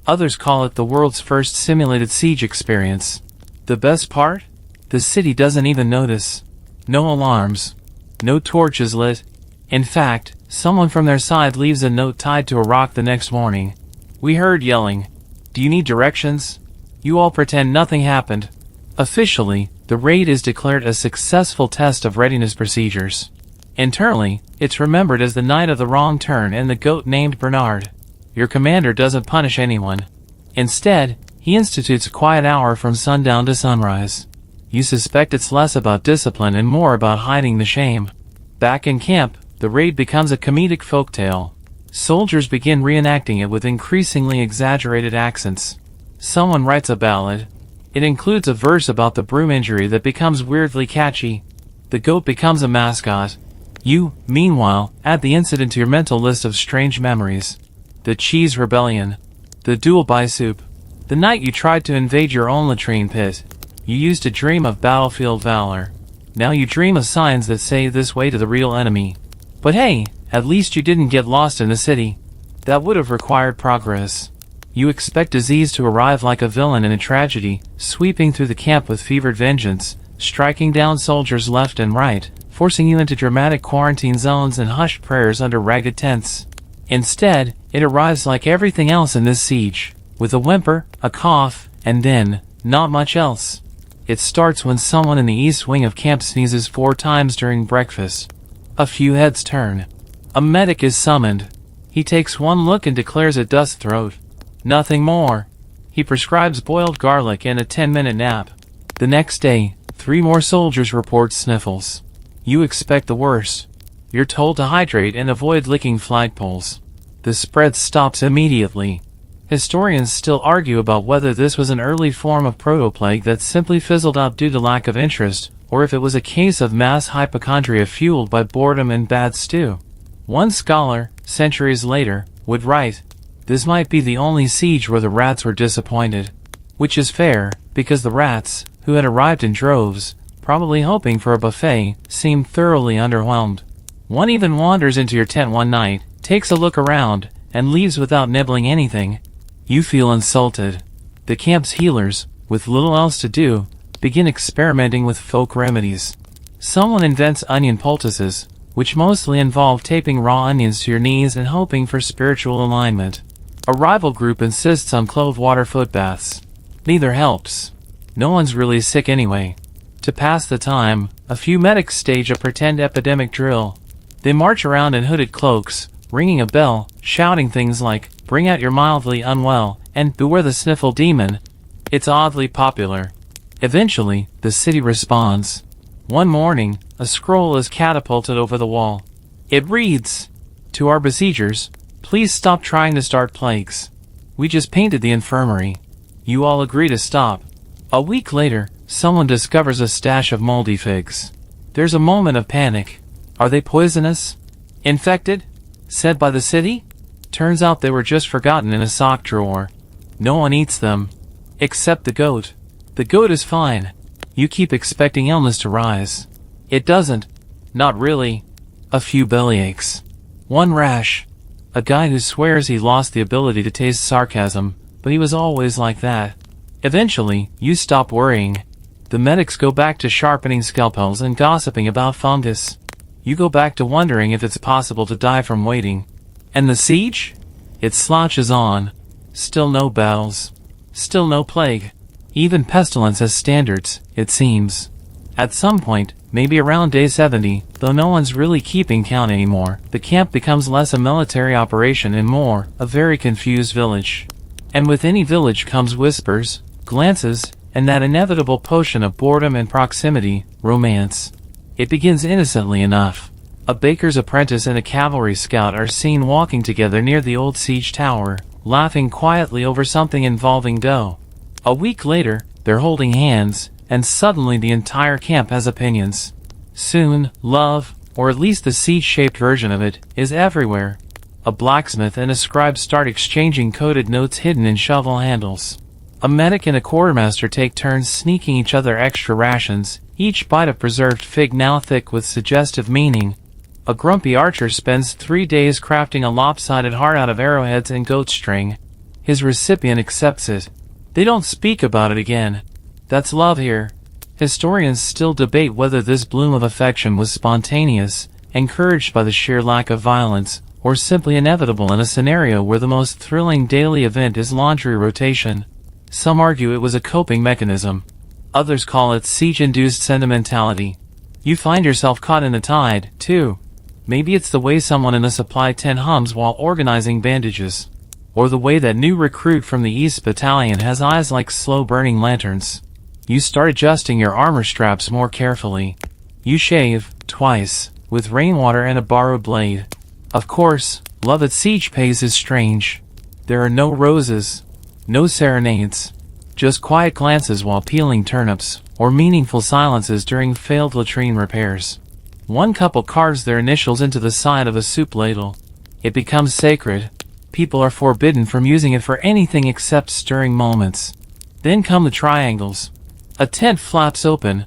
Others call it the world's first simulated siege experience. The best part? The city doesn't even notice. No alarms. No torches lit. In fact, someone from their side leaves a note tied to a rock the next morning. We heard yelling. Do you need directions? You all pretend nothing happened. Officially, the raid is declared a successful test of readiness procedures. Internally, it's remembered as the night of the wrong turn and the goat named Bernard. Your commander doesn't punish anyone. Instead, he institutes a quiet hour from sundown to sunrise. You suspect it's less about discipline and more about hiding the shame. Back in camp, the raid becomes a comedic folktale. Soldiers begin reenacting it with increasingly exaggerated accents. Someone writes a ballad. It includes a verse about the broom injury that becomes weirdly catchy. The goat becomes a mascot. You, meanwhile, add the incident to your mental list of strange memories. The cheese rebellion. The duel by soup. The night you tried to invade your own latrine pit. You used to dream of battlefield valor. Now you dream of signs that say this way to the real enemy. But hey, at least you didn't get lost in the city. That would have required progress. You expect disease to arrive like a villain in a tragedy, sweeping through the camp with fevered vengeance, striking down soldiers left and right, forcing you into dramatic quarantine zones and hushed prayers under ragged tents. Instead, it arrives like everything else in this siege, with a whimper, a cough, and then, not much else. It starts when someone in the east wing of camp sneezes 4 times during breakfast. A few heads turn. A medic is summoned. He takes one look and declares a dust throat. Nothing more. He prescribes boiled garlic and a 10-minute nap. The next day, 3 more soldiers report sniffles. You expect the worst. You're told to hydrate and avoid licking flagpoles. The spread stops immediately. Historians still argue about whether this was an early form of protoplague that simply fizzled out due to lack of interest, or if it was a case of mass hypochondria fueled by boredom and bad stew. One scholar, centuries later, would write, "This might be the only siege where the rats were disappointed." Which is fair, because the rats, who had arrived in droves, probably hoping for a buffet, seemed thoroughly underwhelmed. One even wanders into your tent one night, takes a look around, and leaves without nibbling anything. You feel insulted. The camp's healers, with little else to do, begin experimenting with folk remedies. Someone invents onion poultices, which mostly involve taping raw onions to your knees and hoping for spiritual alignment. A rival group insists on clove water foot baths. Neither helps. No one's really sick anyway. To pass the time, a few medics stage a pretend epidemic drill. They march around in hooded cloaks, ringing a bell, shouting things like, "Bring out your mildly unwell," and "Beware the sniffle demon." It's oddly popular. Eventually, the city responds. One morning, a scroll is catapulted over the wall. It reads, "To our besiegers, please stop trying to start plagues. We just painted the infirmary." You all agree to stop. A week later, someone discovers a stash of moldy figs. There's a moment of panic. Are they poisonous? Infected? Said by the city? Turns out they were just forgotten in a sock drawer. No one eats them. Except the goat. The goat is fine. You keep expecting illness to rise. It doesn't. Not really. A few bellyaches. One rash. A guy who swears he lost the ability to taste sarcasm, but he was always like that. Eventually, you stop worrying. The medics go back to sharpening scalpels and gossiping about fungus. You go back to wondering if it's possible to die from waiting. And the siege? It slouches on. Still no battles. Still no plague. Even pestilence has standards, it seems. At some point, maybe around day 70, though no one's really keeping count anymore, the camp becomes less a military operation and more a very confused village. And with any village comes whispers, glances, and that inevitable potion of boredom and proximity, romance. It begins innocently enough. A baker's apprentice and a cavalry scout are seen walking together near the old siege tower, laughing quietly over something involving dough. A week later, they're holding hands, and suddenly the entire camp has opinions. Soon, love, or at least the siege-shaped version of it, is everywhere. A blacksmith and a scribe start exchanging coded notes hidden in shovel handles. A medic and a quartermaster take turns sneaking each other extra rations, each bite of preserved fig now thick with suggestive meaning. A grumpy archer spends 3 days crafting a lopsided heart out of arrowheads and goat string. His recipient accepts it. They don't speak about it again. That's love here. Historians still debate whether this bloom of affection was spontaneous, encouraged by the sheer lack of violence, or simply inevitable in a scenario where the most thrilling daily event is laundry rotation. Some argue it was a coping mechanism. Others call it siege-induced sentimentality. You find yourself caught in the tide, too. Maybe it's the way someone in a supply tent hums while organizing bandages. Or the way that new recruit from the East Battalion has eyes like slow-burning lanterns. You start adjusting your armor straps more carefully. You shave, twice, with rainwater and a borrowed blade. Of course, love at siege pays is strange. There are no roses, no serenades, just quiet glances while peeling turnips, or meaningful silences during failed latrine repairs. One couple carves their initials into the side of a soup ladle. It becomes sacred. People are forbidden from using it for anything except stirring moments. Then come the triangles. A tent flaps open.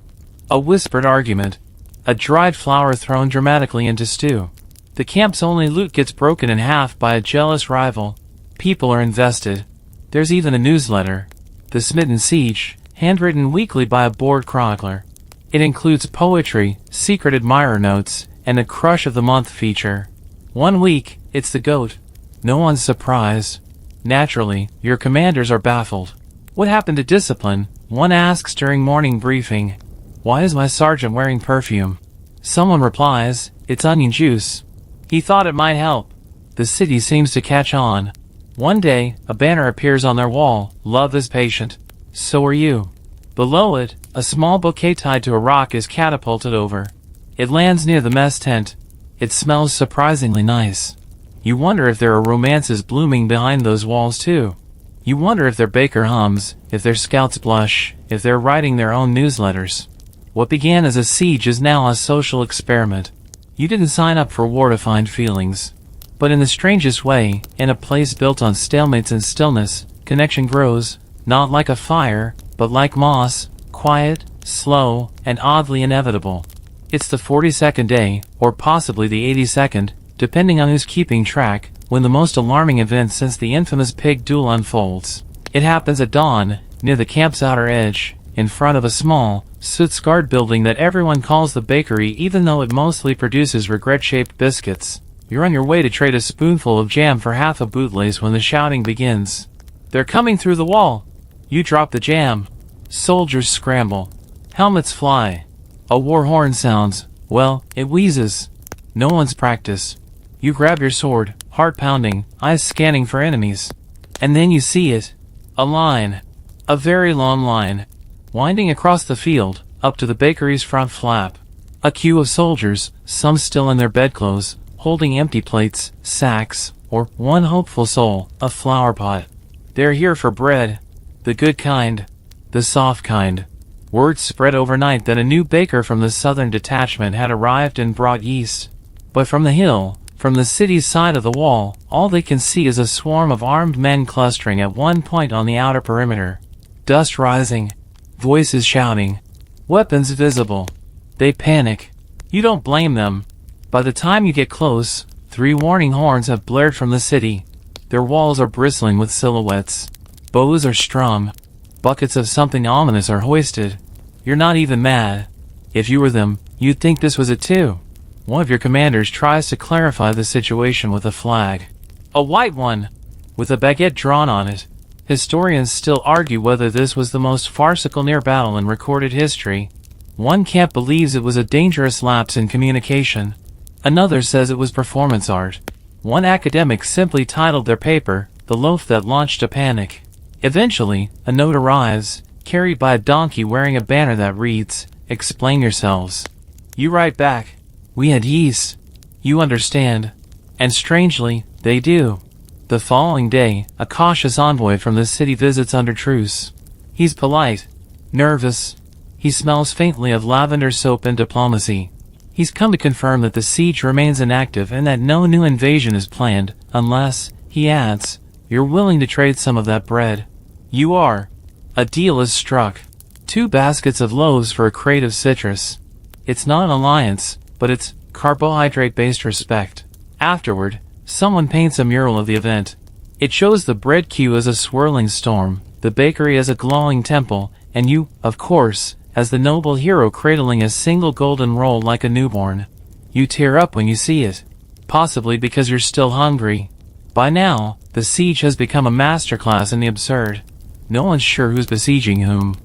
A whispered argument. A dried flower thrown dramatically into stew. The camp's only loot gets broken in half by a jealous rival. People are invested. There's even a newsletter. The Smitten Siege, handwritten weekly by a bored chronicler. It includes poetry, secret admirer notes, and a Crush of the Month feature. 1 week, it's the GOAT. No one's surprised. Naturally, your commanders are baffled. What happened to discipline? One asks during morning briefing. Why is my sergeant wearing perfume? Someone replies, it's onion juice. He thought it might help. The city seems to catch on. One day, a banner appears on their wall, love is patient. So are you. Below it, a small bouquet tied to a rock is catapulted over. It lands near the mess tent. It smells surprisingly nice. You wonder if there are romances blooming behind those walls too. You wonder if their baker hums, if their scouts blush, if they're writing their own newsletters. What began as a siege is now a social experiment. You didn't sign up for war-defined feelings. But in the strangest way, in a place built on stalemates and stillness, connection grows, not like a fire, but like moss, quiet, slow, and oddly inevitable. It's the 42nd day, or possibly the 82nd, depending on who's keeping track, when the most alarming event since the infamous pig duel unfolds. It happens at dawn, near the camp's outer edge, in front of a small, soot-scarred building that everyone calls the bakery even though it mostly produces regret-shaped biscuits. You're on your way to trade a spoonful of jam for half a bootlace when the shouting begins. They're coming through the wall. You drop the jam. Soldiers scramble. Helmets fly. A war horn sounds. Well, it wheezes. No one's practice. You grab your sword, heart pounding, eyes scanning for enemies. And then you see it. A line. A very long line. Winding across the field, up to the bakery's front flap. A queue of soldiers, some still in their bedclothes, holding empty plates, sacks, or, one hopeful soul, a flower pot. They're here for bread. The good kind. The soft kind. Word spread overnight that a new baker from the southern detachment had arrived and brought yeast. But from the hill, from the city's side of the wall, all they can see is a swarm of armed men clustering at one point on the outer perimeter. Dust rising. Voices shouting. Weapons visible. They panic. You don't blame them. By the time you get close, 3 warning horns have blared from the city. Their walls are bristling with silhouettes. Bows are strung. Buckets of something ominous are hoisted. You're not even mad. If you were them, you'd think this was it too. One of your commanders tries to clarify the situation with a flag. A white one, with a baguette drawn on it. Historians still argue whether this was the most farcical near battle in recorded history. One camp believes it was a dangerous lapse in communication. Another says it was performance art. One academic simply titled their paper, The Loaf That Launched a Panic. Eventually, a note arrives, carried by a donkey wearing a banner that reads, Explain yourselves. You write back, We had yeast. You understand. And strangely, they do. The following day, a cautious envoy from the city visits under truce. He's polite. Nervous. He smells faintly of lavender soap and diplomacy. He's come to confirm that the siege remains inactive and that no new invasion is planned, unless, he adds, you're willing to trade some of that bread. You are. A deal is struck. 2 baskets of loaves for a crate of citrus. It's not an alliance, but it's carbohydrate-based respect. Afterward, someone paints a mural of the event. It shows the bread queue as a swirling storm, the bakery as a glowing temple, and you, of course, as the noble hero cradling a single golden roll like a newborn. You tear up when you see it. Possibly because you're still hungry. By now, the siege has become a masterclass in the absurd. No one's sure who's besieging whom.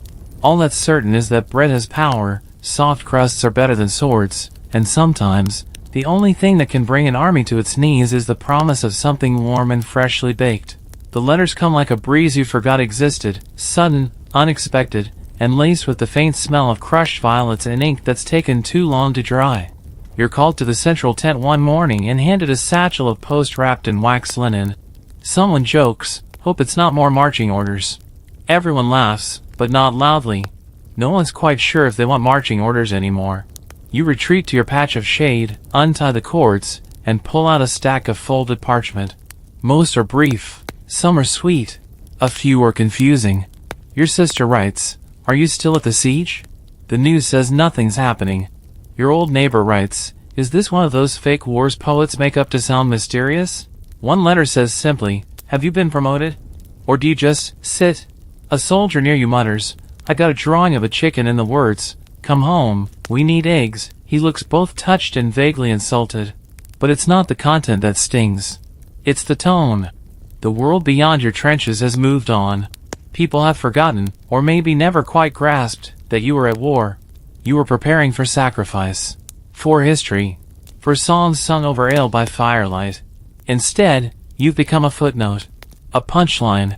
All that's certain is that bread has power, soft crusts are better than swords, and sometimes, the only thing that can bring an army to its knees is the promise of something warm and freshly baked. The letters come like a breeze you forgot existed, sudden, unexpected, and laced with the faint smell of crushed violets and ink that's taken too long to dry. You're called to the central tent one morning and handed a satchel of post wrapped in wax linen. Someone jokes, hope it's not more marching orders. Everyone laughs, but not loudly. No one's quite sure if they want marching orders anymore. You retreat to your patch of shade, untie the cords, and pull out a stack of folded parchment. Most are brief, some are sweet, a few are confusing. Your sister writes, "Are you still at the siege?" The news says nothing's happening. Your old neighbor writes, "Is this one of those fake wars poets make up to sound mysterious?" One letter says simply, "Have you been promoted? Or do you just sit?" A soldier near you mutters, "I got a drawing of a chicken in the words, 'Come home, we need eggs.'" He looks both touched and vaguely insulted. But it's not the content that stings. It's the tone. The world beyond your trenches has moved on. People have forgotten, or maybe never quite grasped, that you were at war. You were preparing for sacrifice. For history. For songs sung over ale by firelight. Instead, you've become a footnote. A punchline.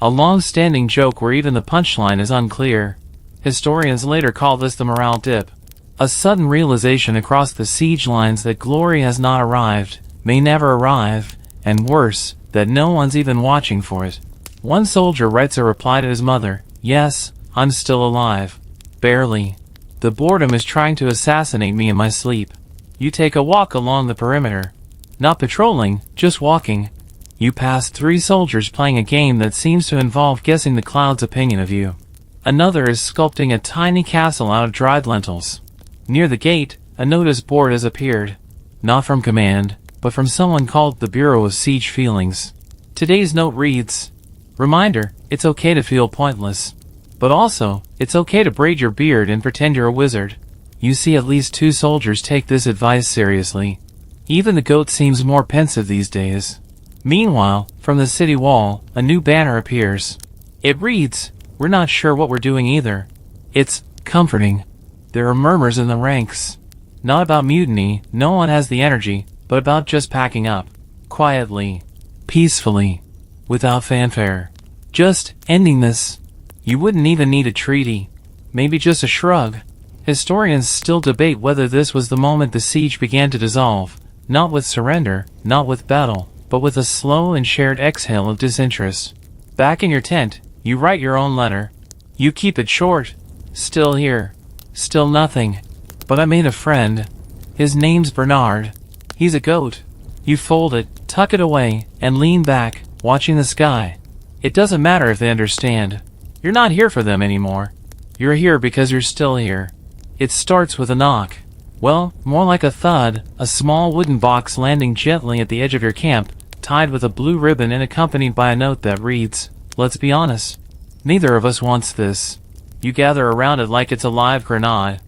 A long-standing joke where even the punchline is unclear. Historians later call this the morale dip. A sudden realization across the siege lines that glory has not arrived, may never arrive, and worse, that no one's even watching for it. One soldier writes a reply to his mother, "Yes, I'm still alive. Barely. The boredom is trying to assassinate me in my sleep." You take a walk along the perimeter. Not patrolling, just walking. You pass 3 soldiers playing a game that seems to involve guessing the cloud's opinion of you. Another is sculpting a tiny castle out of dried lentils. Near the gate, a notice board has appeared. Not from command, but from someone called the Bureau of Siege Feelings. Today's note reads, "Reminder, it's okay to feel pointless. But also, it's okay to braid your beard and pretend you're a wizard." You see at least 2 soldiers take this advice seriously. Even the goat seems more pensive these days. Meanwhile, from the city wall, a new banner appears. It reads, "We're not sure what we're doing either." It's comforting. There are murmurs in the ranks. Not about mutiny, no one has the energy, but about just packing up. Quietly. Peacefully. Without fanfare. Just ending this. You wouldn't even need a treaty. Maybe just a shrug. Historians still debate whether this was the moment the siege began to dissolve, not with surrender, not with battle, but with a slow and shared exhale of disinterest. Back in your tent, you write your own letter. You keep it short. Still here. Still nothing. But I made a friend. His name's Bernard. He's a goat. You fold it, tuck it away, and lean back, watching the sky. It doesn't matter if they understand. You're not here for them anymore. You're here because you're still here. It starts with a knock. Well, more like a thud, a small wooden box landing gently at the edge of your camp, tied with a blue ribbon and accompanied by a note that reads, "Let's be honest. Neither of us wants this." You gather around it like it's a live grenade.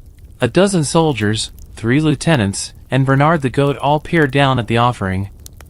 A dozen soldiers, 3 lieutenants, and Bernard the goat all peer down at the offering.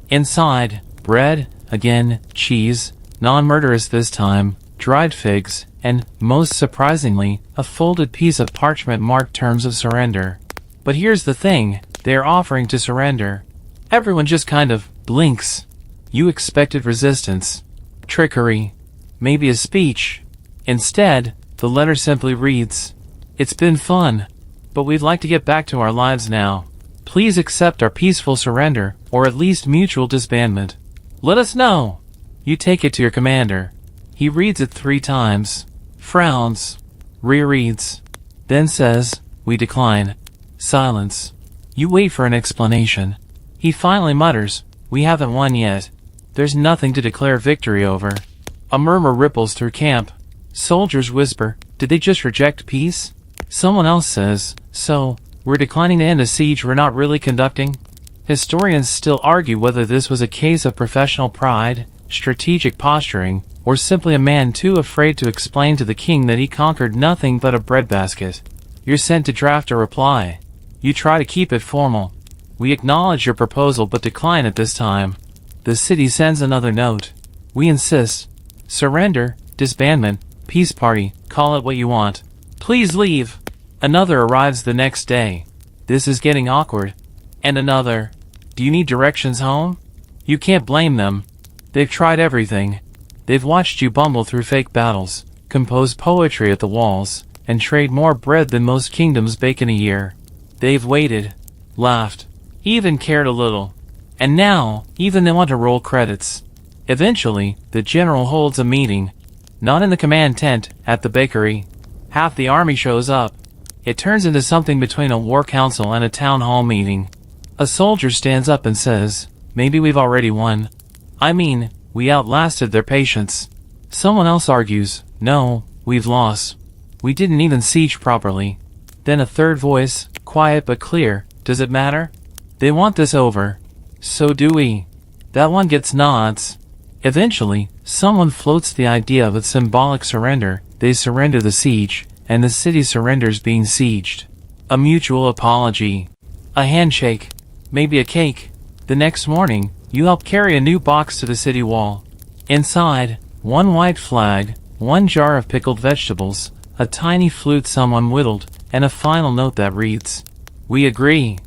Inside, bread, again, cheese, non-murderous this time, dried figs, and, most surprisingly, a folded piece of parchment marked terms of surrender. But here's the thing, they're offering to surrender. Everyone just kind of blinks. You expected resistance, trickery, maybe a speech. Instead, the letter simply reads, "It's been fun, but we'd like to get back to our lives now. Please accept our peaceful surrender, or at least mutual disbandment. Let us know." You take it to your commander. He reads it 3 times, frowns, rereads, then says, "We decline." Silence. You wait for an explanation. He finally mutters, "We haven't won yet. There's nothing to declare victory over." A murmur ripples through camp. Soldiers whisper, "Did they just reject peace?" Someone else says, "So, we're declining to end a siege we're not really conducting?" Historians still argue whether this was a case of professional pride, strategic posturing, or simply a man too afraid to explain to the king that he conquered nothing but a breadbasket. You're sent to draft a reply. You try to keep it formal. "We acknowledge your proposal but decline at this time." The city sends another note. "We insist. Surrender, disbandment, peace party, call it what you want. Please leave." Another arrives the next day. "This is getting awkward." And another. "Do you need directions home?" You can't blame them. They've tried everything. They've watched you bumble through fake battles, compose poetry at the walls, and trade more bread than most kingdoms bake in a year. They've waited, laughed, even cared a little. And now, even they want to roll credits. Eventually, the general holds a meeting. Not in the command tent, at the bakery. Half the army shows up. It turns into something between a war council and a town hall meeting. A soldier stands up and says, "Maybe we've already won. I mean, we outlasted their patience." Someone else argues, "No, we've lost. We didn't even siege properly." Then a third voice, quiet but clear, "Does it matter? They want this over. So do we." That one gets nods. Eventually, someone floats the idea of a symbolic surrender. They surrender the siege, and the city surrenders being sieged. A mutual apology. A handshake. Maybe a cake. The next morning, you help carry a new box to the city wall. Inside, one white flag, one jar of pickled vegetables, a tiny flute someone whittled, and a final note that reads, "We agree.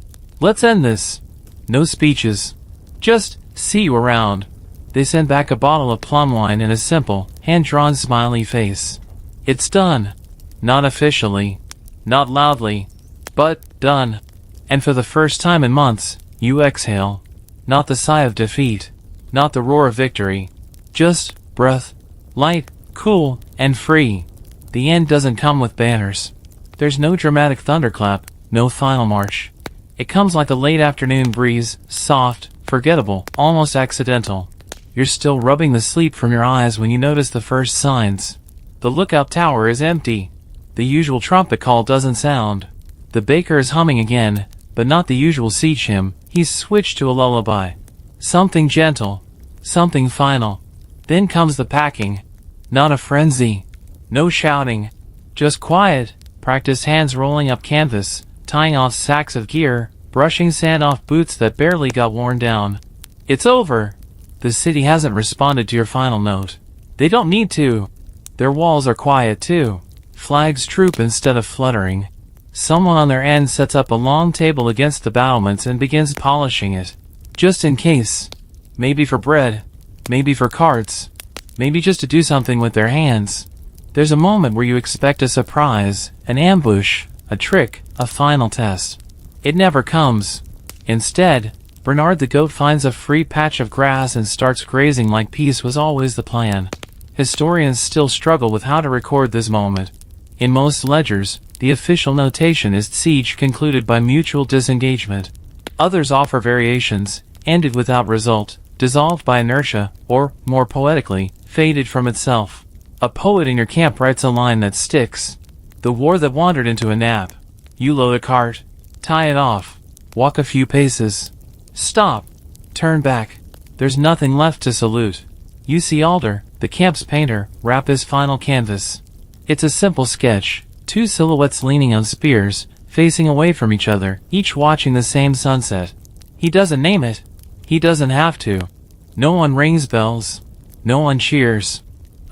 Let's end this." No speeches. Just, "See you around." They send back a bottle of plum wine and a simple, hand-drawn smiley face. It's done. Not officially. Not loudly. But, done. And for the first time in months, you exhale. Not the sigh of defeat. Not the roar of victory. Just, breath. Light, cool, and free. The end doesn't come with banners. There's no dramatic thunderclap, no final march. It comes like a late afternoon breeze, soft, forgettable, almost accidental. You're still rubbing the sleep from your eyes when you notice the first signs. The lookout tower is empty. The usual trumpet call doesn't sound. The baker is humming again, but not the usual siege hymn. He's switched to a lullaby. Something gentle. Something final. Then comes the packing. Not a frenzy. No shouting. Just quiet, practiced hands rolling up canvas, tying off sacks of gear, brushing sand off boots that barely got worn down. It's over. The city hasn't responded to your final note. They don't need to. Their walls are quiet too. Flags droop instead of fluttering. Someone on their end sets up a long table against the battlements and begins polishing it. Just in case. Maybe for bread. Maybe for cards. Maybe just to do something with their hands. There's a moment where you expect a surprise, an ambush, a trick, a final test. It never comes. Instead, Bernard the goat finds a free patch of grass and starts grazing like peace was always the plan. Historians still struggle with how to record this moment. In most ledgers, the official notation is siege concluded by mutual disengagement. Others offer variations, ended without result, dissolved by inertia, or, more poetically, faded from itself. A poet in your camp writes a line that sticks. The war that wandered into a nap. You load a cart. Tie it off. Walk a few paces. Stop. Turn back. There's nothing left to salute. You see Alder, the camp's painter, wrap his final canvas. It's a simple sketch. Two silhouettes leaning on spears, facing away from each other, each watching the same sunset. He doesn't name it. He doesn't have to. No one rings bells. No one cheers.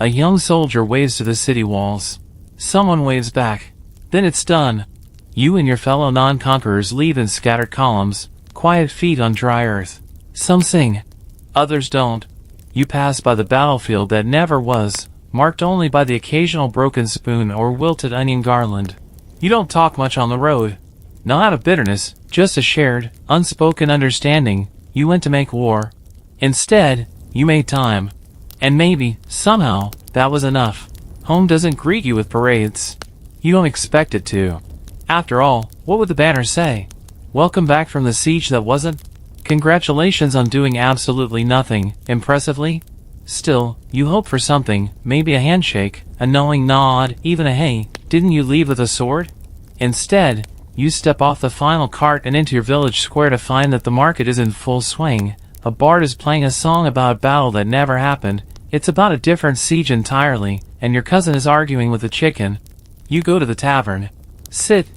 A young soldier waves to the city walls. Someone waves back. Then it's done. You and your fellow non-conquerors leave in scattered columns, quiet feet on dry earth. Some sing. Others don't. You pass by the battlefield that never was, marked only by the occasional broken spoon or wilted onion garland. You don't talk much on the road. Not out of bitterness, just a shared, unspoken understanding. You went to make war. Instead, you made time. And maybe, somehow, that was enough. Home doesn't greet you with parades. You don't expect it to. After all, what would the banner say? Welcome back from the siege that wasn't. Congratulations on doing absolutely nothing, impressively. Still, you hope for something, maybe a handshake, a knowing nod, even a hey, didn't you leave with a sword? Instead, you step off the final cart and into your village square to find that the market is in full swing. A bard is playing a song about a battle that never happened. It's about a different siege entirely, and your cousin is arguing with the chicken. You go to the tavern. Sit.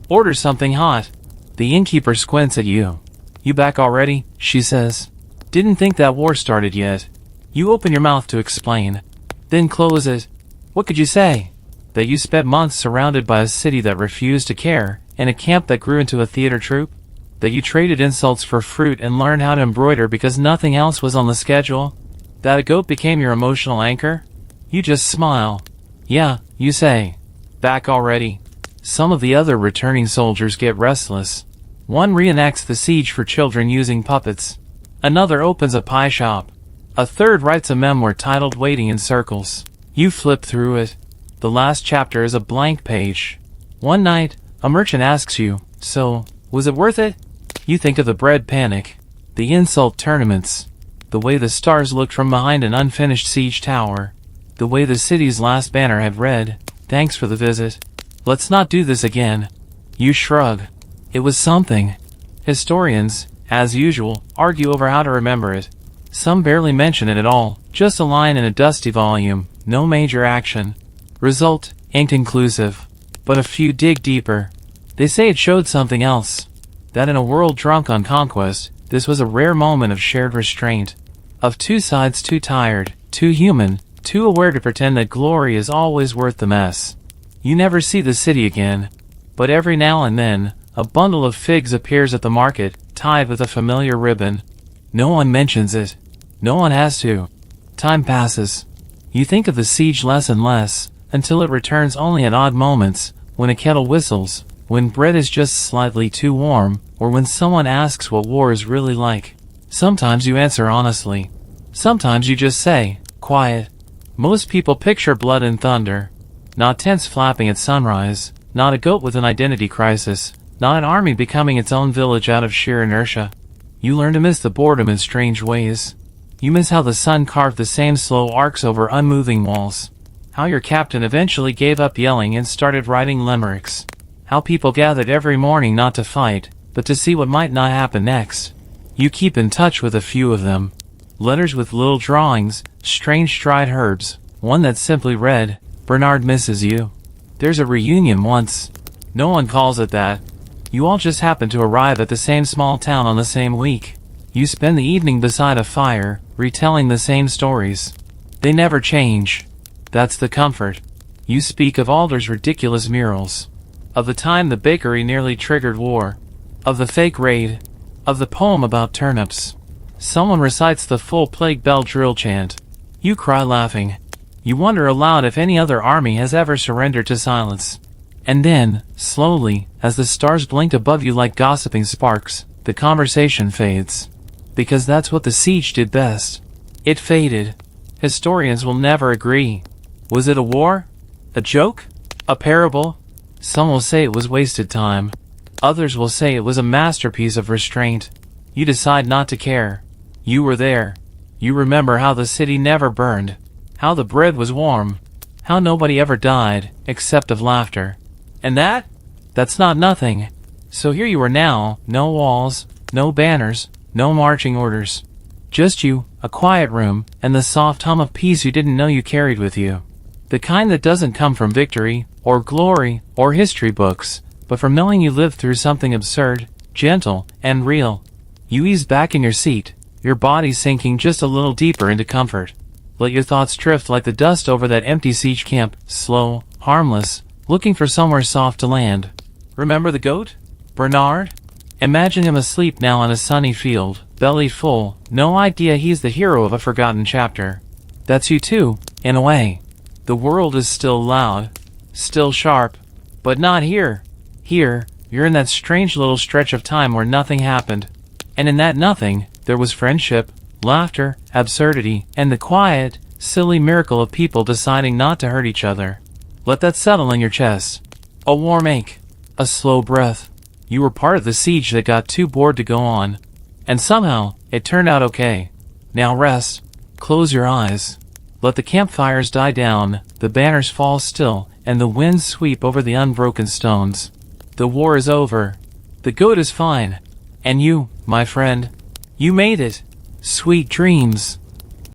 Order something hot. The innkeeper squints at you. You back already? She says. Didn't think that war started yet. You open your mouth to explain. Then close it. What could you say? That you spent months surrounded by a city that refused to care, and a camp that grew into a theater troupe? That you traded insults for fruit and learned how to embroider because nothing else was on the schedule? That a goat became your emotional anchor? You just smile. Yeah, you say. Back already. Some of the other returning soldiers get restless. One reenacts the siege for children using puppets. Another opens a pie shop. A third writes a memoir titled Waiting in Circles. You flip through it. The last chapter is a blank page. One night, a merchant asks you, so, was it worth it? You think of the bread panic, the insult tournaments, the way the stars looked from behind an unfinished siege tower, the way the city's last banner had read, thanks for the visit. Let's not do this again. You shrug. It was something. Historians, as usual, argue over how to remember it. Some barely mention it at all, just a line in a dusty volume, no major action. Result, inconclusive. But a few dig deeper. They say it showed something else. That in a world drunk on conquest, this was a rare moment of shared restraint. Of two sides too tired, too human, too aware to pretend that glory is always worth the mess. You never see the city again. But every now and then, a bundle of figs appears at the market, tied with a familiar ribbon. No one mentions it. No one has to. Time passes. You think of the siege less and less, until it returns only at odd moments, when a kettle whistles, when bread is just slightly too warm, or when someone asks what war is really like. Sometimes you answer honestly. Sometimes you just say, quiet. Most people picture blood and thunder. Not tents flapping at sunrise, not a goat with an identity crisis, not an army becoming its own village out of sheer inertia. You learn to miss the boredom in strange ways. You miss how the sun carved the same slow arcs over unmoving walls. How your captain eventually gave up yelling and started writing limericks. How people gathered every morning not to fight, but to see what might not happen next. You keep in touch with a few of them. Letters with little drawings, strange dried herbs, one that simply read, Bernard misses you. There's a reunion once. No one calls it that. You all just happen to arrive at the same small town on the same week. You spend the evening beside a fire, retelling the same stories. They never change. That's the comfort. You speak of Alder's ridiculous murals. Of the time the bakery nearly triggered war. Of the fake raid. Of the poem about turnips. Someone recites the full plague bell drill chant. You cry laughing. You wonder aloud if any other army has ever surrendered to silence. And then, slowly, as the stars blinked above you like gossiping sparks, the conversation fades. Because that's what the siege did best. It faded. Historians will never agree. Was it a war? A joke? A parable? Some will say it was wasted time. Others will say it was a masterpiece of restraint. You decide not to care. You were there. You remember how the city never burned. How the bread was warm. How nobody ever died, except of laughter. And that's not nothing. So here you are now, no walls, no banners, no marching orders. Just you, a quiet room, and the soft hum of peace you didn't know you carried with you. The kind that doesn't come from victory, or glory, or history books, but from knowing you lived through something absurd, gentle, and real. You ease back in your seat, your body sinking just a little deeper into comfort. Let your thoughts drift like the dust over that empty siege camp, slow, harmless, looking for somewhere soft to land. Remember the goat? Bernard? Imagine him asleep now on a sunny field, belly full, no idea he's the hero of a forgotten chapter. That's you too, in a way. The world is still loud, still sharp, but not here. Here, you're in that strange little stretch of time where nothing happened. And in that nothing, there was friendship, laughter, absurdity, and the quiet, silly miracle of people deciding not to hurt each other. Let that settle in your chest. A warm ache. A slow breath. You were part of the siege that got too bored to go on. And somehow, it turned out okay. Now rest. Close your eyes. Let the campfires die down, the banners fall still, and the winds sweep over the unbroken stones. The war is over. The goat is fine. And you, my friend, you made it. Sweet dreams.